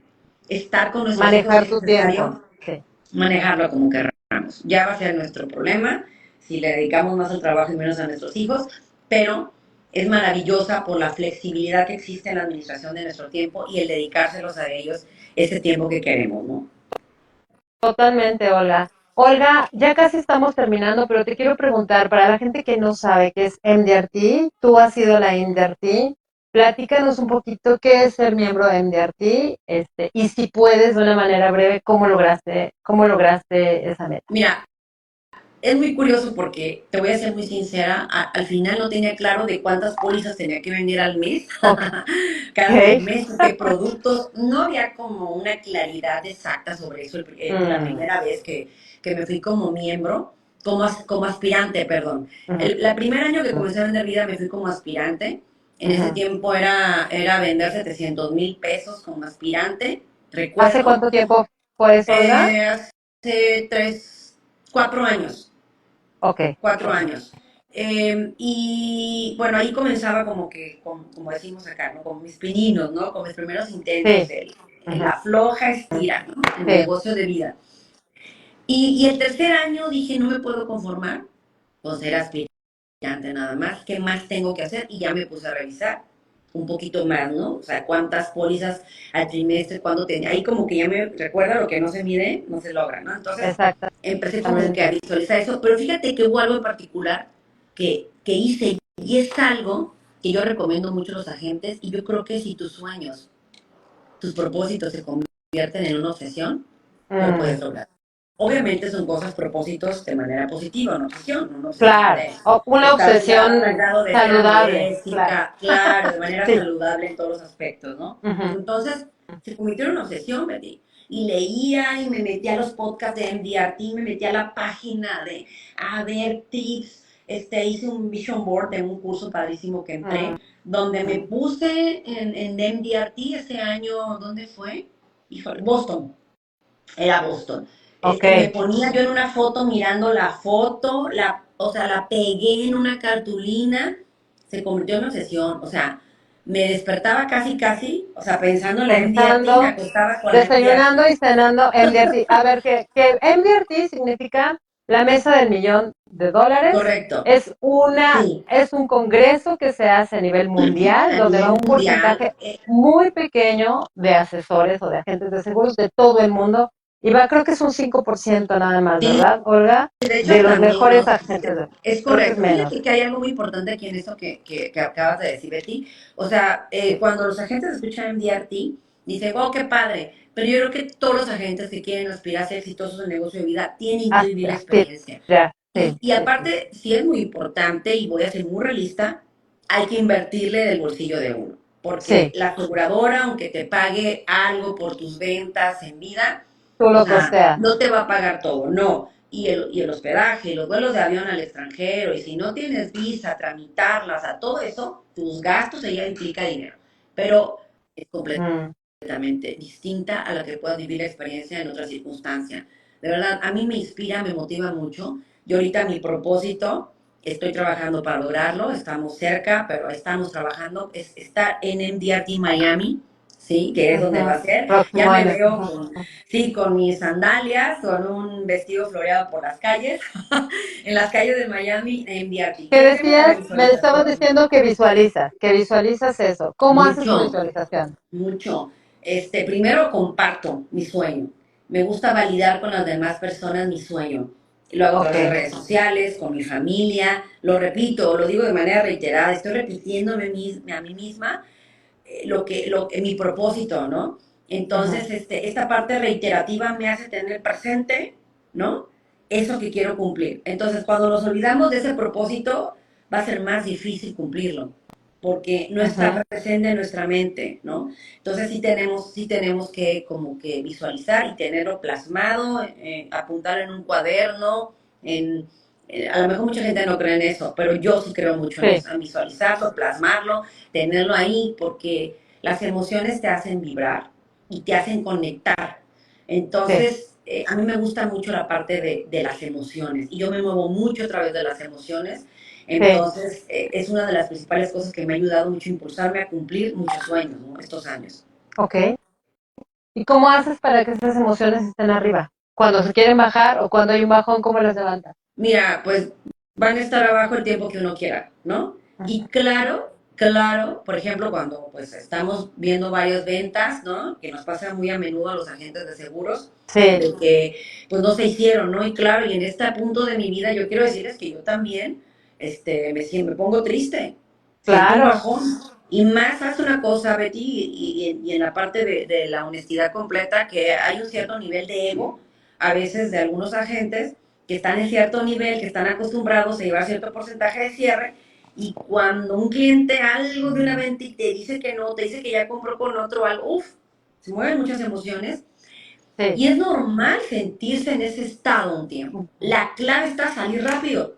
estar con nuestros hijos si manejar es tu tiempo. necesario, Sí, manejarlo como queramos. Ya va a ser nuestro problema si le dedicamos más al trabajo y menos a nuestros hijos, pero es maravillosa por la flexibilidad que existe en la administración de nuestro tiempo y el dedicárselos a ellos ese tiempo que queremos, ¿no? totalmente, Olga. Olga, ya casi estamos terminando, pero te quiero preguntar, para la gente que no sabe qué es MDRT, tú has sido la MDRT, platícanos un poquito qué es ser miembro de MDRT, y si puedes, de una manera breve, cómo lograste esa meta. Mira, es muy curioso porque, te voy a ser muy sincera, al final no tenía claro de cuántas pólizas tenía que vender al mes, Ok, cada trimestre, qué productos, no había como una claridad exacta sobre eso la mm, primera vez que me fui como miembro, como aspirante, perdón. ujú, El primer año que comencé a vender vida me fui como aspirante, en ese ujú. tiempo era vender 700,000 pesos como aspirante, ¿Hace recuerdo, cuánto tiempo fue eso, Olga? hace 4 años. Ok, 4 años. Y bueno, ahí comenzaba como que, como decimos acá, ¿no? Con mis pininos, ¿no? Con mis primeros intentos, sí, ujú, la floja estira, ¿no? En el sí, negocio de vida. Y el tercer año dije, no me puedo conformar con ser aspirante nada más. ¿Qué más tengo que hacer? Y ya me puse a revisar un poquito más, ¿no? O sea, cuántas pólizas al trimestre, cuándo tenía. Ahí como que ya me recuerda lo que no se mide, no se logra, ¿no? Entonces, empecé como que a exactamente. visualizar eso, pero fíjate que hubo algo en particular que hice y es algo. que yo recomiendo mucho a los agentes y yo creo que si tus sueños, tus propósitos se convierten en una obsesión, lo Mm, puedes lograr. Obviamente son cosas, propósitos de manera positiva, una obsesión claro, de una estar delgada, al obsesión grado de ser saludable, claro. anoréxica, claro, de manera Sí. saludable en todos los aspectos, ¿no? Ujú. Entonces, se convirtió en una obsesión, Betty. Y leía y me metía a los podcasts de MDRT, me metía a la página de, a ver, tips. Hice un vision board de un curso padrísimo que entré, Mm, donde me puse en MDRT ese año, ¿dónde fue? Híjole, Boston, era Boston. ok. Me ponía yo en una foto mirando la foto, o sea, la pegué en una cartulina, se convirtió en una obsesión, o sea, me despertaba casi, casi, o sea, pensando en la MDRT, me Pensando, acostaba con la MDRT. desayunando y cenando MDRT. A ver, que MDRT significa la mesa del millón de dólares. Correcto, sí, Es un congreso que se hace a nivel mundial, a donde va nivel un mundial. porcentaje muy pequeño de asesores o de agentes de seguros de todo el mundo. Y va, creo que es un 5% nada más, Sí, ¿verdad, Olga? de hecho De los hasta mejores menos. agentes. Es Creo que es correcto. menos. Fíjate que hay algo muy importante aquí en eso que acabas de decir, Betty. O sea, Sí, cuando los agentes escuchan MDRT, dicen, oh, qué padre. Pero yo creo que todos los agentes que quieren aspirar a ser exitosos en el negocio de vida tienen que vivir la aspira, experiencia. sí, Y sí, sí. aparte, sí es muy importante, y voy a ser muy realista, hay que invertirle del bolsillo de uno. Porque Sí, la aseguradora, aunque te pague algo por tus ventas en vida, tú o lo sea, costeas. no te va a pagar todo, no. Y el hospedaje, y los vuelos de avión al extranjero, y si no tienes visa, tramitarlas, a todo eso, tus gastos ella implica dinero. Pero es Mm. completamente distinta a la que puedas vivir la experiencia en otra circunstancia. De verdad, a mí me inspira, me motiva mucho. Yo ahorita mi propósito, estoy trabajando para lograrlo, estamos cerca, pero estamos trabajando, es estar en MDRT Miami, ¿sí? Que es donde va Ujú. a ser. Ya Próximo me año. veo Ujú. con, sí, con mis sandalias, con un vestido floreado por las calles, en las calles de Miami, MDRT. ¿Qué Que el tema de la decías? Me estabas visualización, diciendo que visualizas eso. ¿Cómo haces tu mucho, visualización? mucho. Primero comparto mi sueño. Me gusta validar con las demás personas mi sueño. Lo hago a Ok. través de redes sociales, con mi familia. Lo repito, lo digo de manera reiterada. Estoy repitiéndome a mí misma mi propósito, ¿no? Ujú. Entonces, esta parte reiterativa me hace tener presente, ¿no? Eso que quiero cumplir. Entonces, cuando nos olvidamos de ese propósito, va a ser más difícil cumplirlo, porque no está Ujú. presente en nuestra mente, ¿no? Entonces, sí tenemos que como que visualizar y tenerlo plasmado, apuntar en un cuaderno, a lo mejor mucha gente no cree en eso, pero yo sí creo mucho en Sí, eso, en visualizarlo, plasmarlo, tenerlo ahí, porque las emociones te hacen vibrar y te hacen conectar. sí, Entonces, a mí me gusta mucho la parte de las emociones y yo me muevo mucho a través de las emociones. sí. Entonces, es una de las principales cosas que me ha ayudado mucho a impulsarme a cumplir muchos sueños, ¿no? Estos años. Ok. ¿Y cómo haces para que esas emociones estén arriba? Cuando se quieren bajar o cuando hay un bajón, ¿cómo las levantas? Mira, pues van a estar abajo el tiempo que uno quiera, ¿no? Y Ujú. claro, claro, por ejemplo, cuando pues estamos viendo varias ventas, ¿no? Que nos pasa muy a menudo a los agentes de seguros, Sí, de que pues no se hicieron, ¿no? Y claro, y en este punto de mi vida yo quiero decirles que yo también me pongo triste, siento un claro. bajón. Y más hace una cosa, Betty, y en la parte de la honestidad completa, que hay un cierto nivel de ego, a veces de algunos agentes, que están en cierto nivel, que están acostumbrados a llevar cierto porcentaje de cierre, y cuando un cliente algo de una venta y te dice que no, te dice que ya compró con otro algo, uff, se mueven muchas emociones, Sí, y es normal sentirse en ese estado un tiempo. ujú, La clave está salir rápido,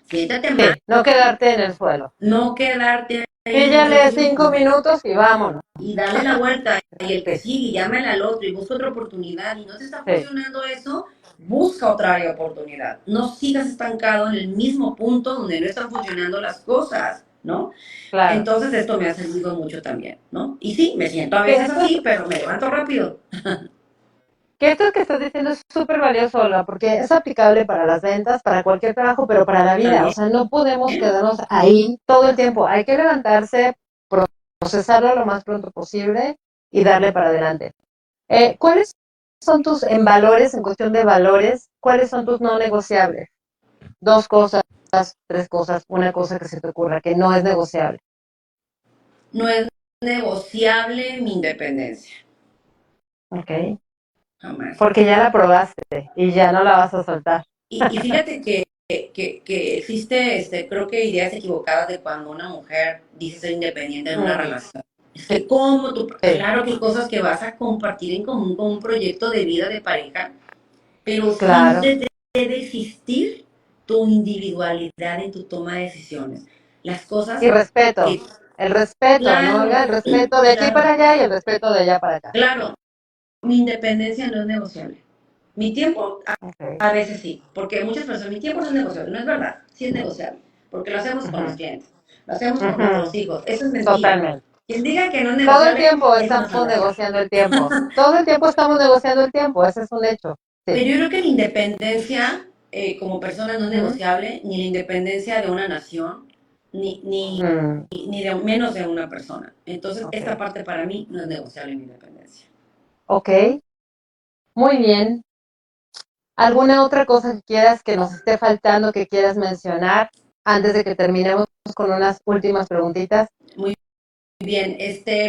siéntate mal, sí. No quedarte en el suelo. no quedarte ahí mucho Píllale cinco tiempo, minutos y vámonos. y dale la vuelta, y el que Sí, sigue, llámale al otro y busca otra oportunidad, y no te está sí, funcionando eso, busca otra área de oportunidad. No sigas estancado en el mismo punto donde no están funcionando las cosas, ¿no? claro. Entonces esto me ha servido mucho también, ¿no? Y sí, me siento a Que veces esto, así, pero me levanto rápido. que esto que estás diciendo es súper valioso, Olga, porque es aplicable para las ventas, para cualquier trabajo, pero para la vida. O También, sea, no podemos quedarnos ahí todo el tiempo. Hay que levantarse, procesarlo lo más pronto posible y darle para adelante. ¿Cuáles son en valores, en cuestión de valores, cuáles son tus no negociables? Dos cosas, tres cosas, una cosa que se te ocurra, que no es negociable. No es negociable mi independencia, Ok. jamás. Porque ya la probaste y ya no la vas a soltar. Y fíjate que existe, creo que ideas equivocadas de cuando una mujer dice ser independiente en una Mm, relación. Es sí, que como tú, sí, claro que hay cosas que vas a compartir en común con un proyecto de vida de pareja, pero claro. siempre debe existir tu individualidad en tu toma de decisiones. Las Y cosas respeto. que, El respeto, ¿no, claro, Olga? El respeto de aquí claro, para allá y el respeto de allá para acá. claro, mi independencia no es negociable. Mi tiempo Ok. a veces sí, porque muchas personas, mi tiempo no es negociable, no es verdad, sí es negociable, porque lo hacemos con los Ujú, clientes, lo hacemos con nuestros ujú, hijos, eso es mentira. totalmente. Quien diga que no es Todo el negociable, tiempo es una estamos falacia. negociando el tiempo. Todo el tiempo estamos negociando el tiempo. Ese es un hecho. Sí. Pero yo creo que la independencia como persona no es Ujú, negociable, ni la independencia de una nación, mm, ni de menos de una persona. Entonces, esta ok. parte para mí no es negociable mi independencia. Ok. Muy bien. ¿Alguna otra cosa que quieras que nos esté faltando, que quieras mencionar antes de que terminemos con unas últimas preguntitas? Muy bien,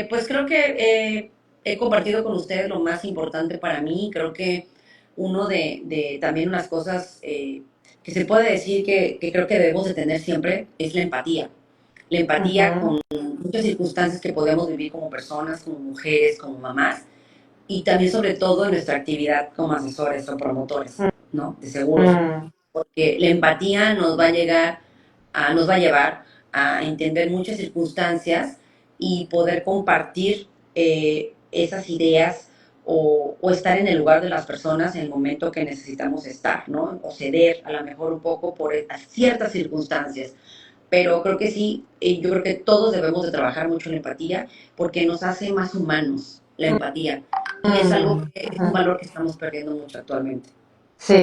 pues creo que he compartido con ustedes lo más importante para mí. Creo que uno de también unas cosas que se puede decir que creo que debemos de tener siempre es la empatía. La empatía Ujú, con muchas circunstancias que podemos vivir como personas, como mujeres, como mamás, y también sobre todo en nuestra actividad como asesores o promotores, ¿no? De seguros, mm, porque la empatía nos va a llevar a entender muchas circunstancias y poder compartir esas ideas o estar en el lugar de las personas en el momento que necesitamos estar, ¿no? O ceder a lo mejor un poco por ciertas circunstancias. Pero creo que sí, yo creo que todos debemos de trabajar mucho en la empatía porque nos hace más humanos la empatía. Y es algo mm, que es un ujú. valor que estamos perdiendo mucho actualmente. Sí,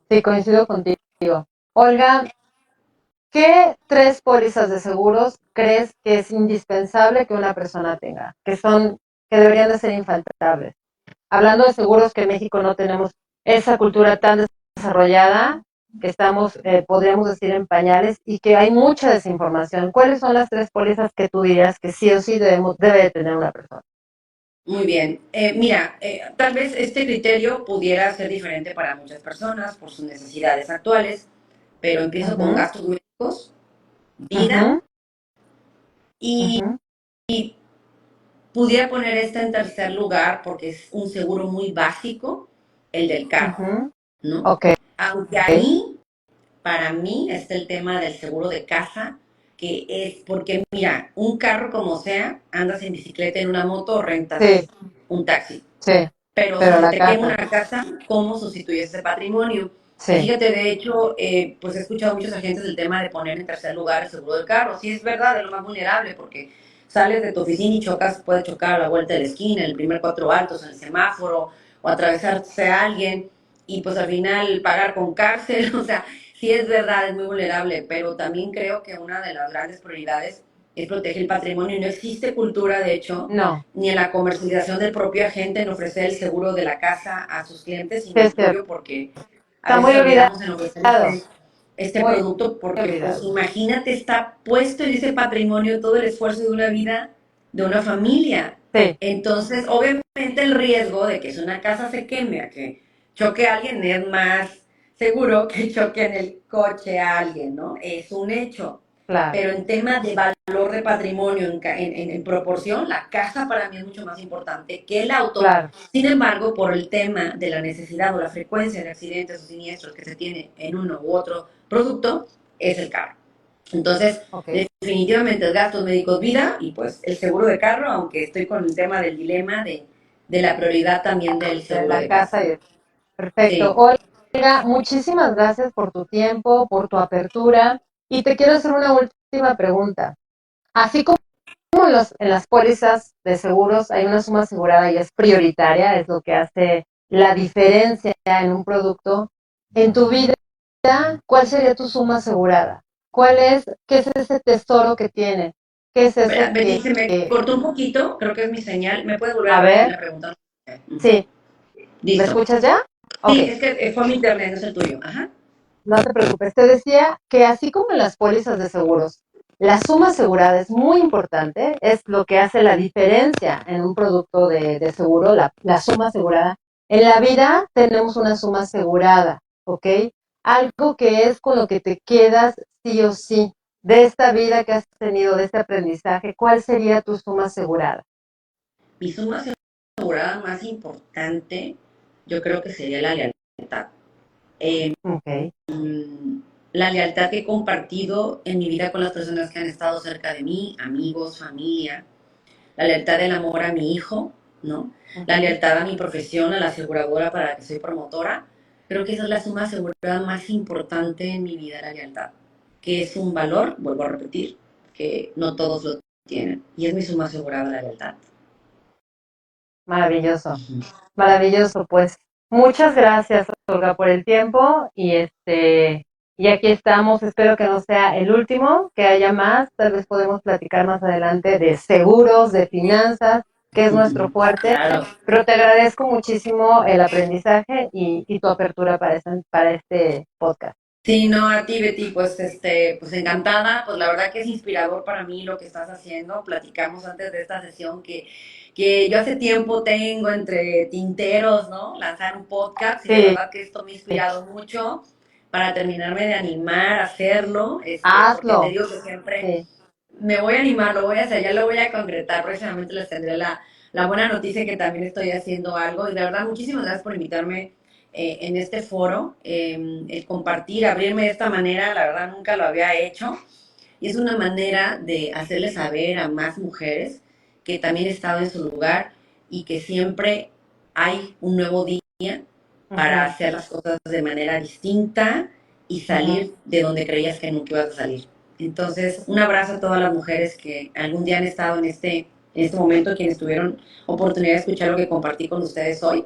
sí, coincido contigo. Olga, ¿qué tres pólizas de seguros crees que es indispensable que una persona tenga? Que deberían de ser infaltables. Hablando de seguros que en México no tenemos esa cultura tan desarrollada, que estamos, podríamos decir, en pañales y que hay mucha desinformación. ¿Cuáles son las tres pólizas que tú dirías que sí o sí debe de tener una persona? Muy bien. Mira, tal vez este criterio pudiera ser diferente para muchas personas por sus necesidades actuales, pero empiezo con Ujú, gastos médicos, vida ujú, y ujú, pudiera poner esta en tercer lugar porque es un seguro muy básico, el del carro, ujú. ¿no? Ok, Aunque ahí para mí está el tema del seguro de casa, que es porque, mira, un carro como sea, andas en bicicleta, en una moto, sí, rentas un taxi. sí, Pero si pero se la te quema casa, una casa, ¿cómo sustituyes ese patrimonio? Y sí, fíjate, de hecho, pues he escuchado a muchos agentes del tema de poner en tercer lugar el seguro del carro. Sí, es verdad, es lo más vulnerable, porque sales de tu oficina y chocas, puedes chocar a la vuelta de la esquina, en el primer cuatro altos, en el semáforo, o atravesarse a alguien, y pues al final pagar con cárcel. O sea, sí es verdad, es muy vulnerable, pero también creo que una de las grandes prioridades es proteger el patrimonio y no existe cultura, de hecho, no, ni en la comercialización del propio agente en ofrecer el seguro de la casa a sus clientes, sí sino es el cierto. tuyo, porque a Está veces muy olvidamos en ofrecer olvidado, este muy producto, porque pues olvidado. imagínate, está puesto en ese patrimonio todo el esfuerzo de una vida, de una familia. Sí, Entonces, obviamente el riesgo de que si una casa se queme, a que choque a alguien, es más seguro que choque en el coche a alguien, ¿no? Es un hecho. claro, Pero en tema de valor de patrimonio en proporción, la casa para mí es mucho más importante que el auto. claro. Sin embargo, por el tema de la necesidad o la frecuencia de accidentes o siniestros que se tiene en uno u otro producto, es el carro. Entonces, Ok. definitivamente gastos médicos, vida y pues el seguro de carro, aunque estoy con el tema del dilema de la prioridad también del De seguro la de casa. casa. Perfecto. Sí, Olga, muchísimas gracias por tu tiempo, por tu apertura. Y te quiero hacer una última pregunta. Así como en las pólizas de seguros hay una suma asegurada y es prioritaria, es lo que hace la diferencia en un producto. En tu vida, ¿cuál sería tu suma asegurada? ¿Qué es ese tesoro que tienes? ¿Qué es eso Betty, se me cortó un poquito, creo que es mi señal. ¿Me puedes volver a a repetir ver, la pregunta? sí, ¿me Listo. escuchas ya? Ok. Sí, es que fue mi internet, no es el tuyo. Ajá. No te preocupes. Te decía que así como en las pólizas de seguros, La suma asegurada es muy importante, es lo que hace la diferencia en un producto de seguro, la suma asegurada. En la vida tenemos una suma asegurada, ¿ok? Algo que es con lo que te quedas sí o sí de esta vida que has tenido, de este aprendizaje. ¿Cuál sería tu suma asegurada? Mi suma asegurada más importante, yo creo que sería la lealtad. Eh, Ok. la lealtad que he compartido en mi vida con las personas que han estado cerca de mí, amigos, familia, la lealtad del amor a mi hijo, ¿no? La Uh-huh. lealtad a mi profesión, a la aseguradora para la que soy promotora. Creo que esa es la suma asegurada más importante en mi vida, la lealtad, que es un valor, vuelvo a repetir, que no todos lo tienen. Y es mi suma asegurada, la lealtad. Maravilloso, maravilloso. Pues muchas gracias, Olga, por el tiempo y aquí estamos. Espero que no sea el último, que haya más. Tal vez podemos platicar más adelante de seguros, de finanzas, que es nuestro fuerte. Claro. Pero te agradezco muchísimo el aprendizaje y tu apertura para este podcast. Sí, no, a ti, Betty, pues, pues encantada, pues la verdad que es inspirador para mí lo que estás haciendo. Platicamos antes de esta sesión que yo hace tiempo tengo entre tinteros, ¿no? Lanzar un podcast y de Sí, verdad que esto me ha inspirado mucho para terminarme de animar a hacerlo, porque te hazlo. digo que siempre Sí. me voy a animar, lo voy a hacer, ya lo voy a concretar. Próximamente les tendré la buena noticia que también estoy haciendo algo. Y de verdad, muchísimas gracias por invitarme en este foro. El compartir, abrirme de esta manera, la verdad nunca lo había hecho. Y es una manera de hacerle saber a más mujeres que también he estado en su lugar y que siempre hay un nuevo día para Uh-huh. hacer las cosas de manera distinta y Uh-huh. salir de donde creías que nunca ibas a salir. Entonces, un abrazo a todas las mujeres que algún día han estado en este momento, quienes tuvieron oportunidad de escuchar lo que compartí con ustedes hoy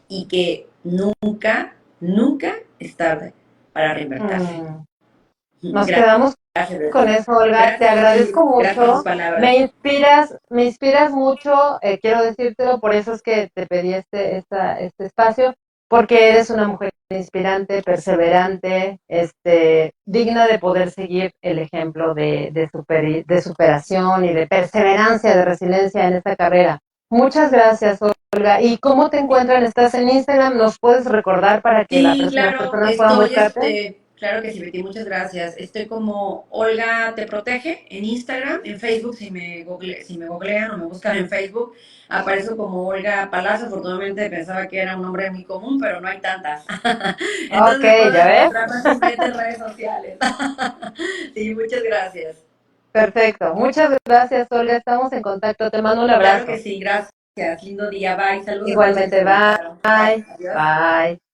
y que nunca, nunca es tarde para reinvertirse. Mm. Nos Gracias, quedamos con Betty. eso, Olga. Te Gracias a ti. agradezco Gracias por tus mucho. palabras. Me inspiras mucho. Quiero decírtelo, por eso es que te pedí este espacio, porque eres una mujer inspirante, perseverante, digna de poder seguir el ejemplo de superación y de perseverancia, de resiliencia en esta carrera. Muchas gracias, Olga. ¿Y cómo te encuentran? ¿Estás en Instagram? ¿Nos puedes recordar para que Sí, las claro, personas puedan buscarte? claro que sí, Betty, muchas gracias. Estoy como Olga Te Protege en Instagram, en Facebook, si me googlean o me buscan en Facebook, aparezco como Olga Palacio. Afortunadamente pensaba que era un nombre muy común, pero no hay tantas. Entonces Ok, me pueden ¿ya ves? encontrar más en redes sociales. Sí, muchas gracias. Perfecto. Muchas gracias, Olga. Estamos en contacto. Te mando un Claro que abrazo. sí, gracias. Lindo día, bye. Saludos a todos los que Igualmente, se conectaron. Bye, bye. adiós. Bye.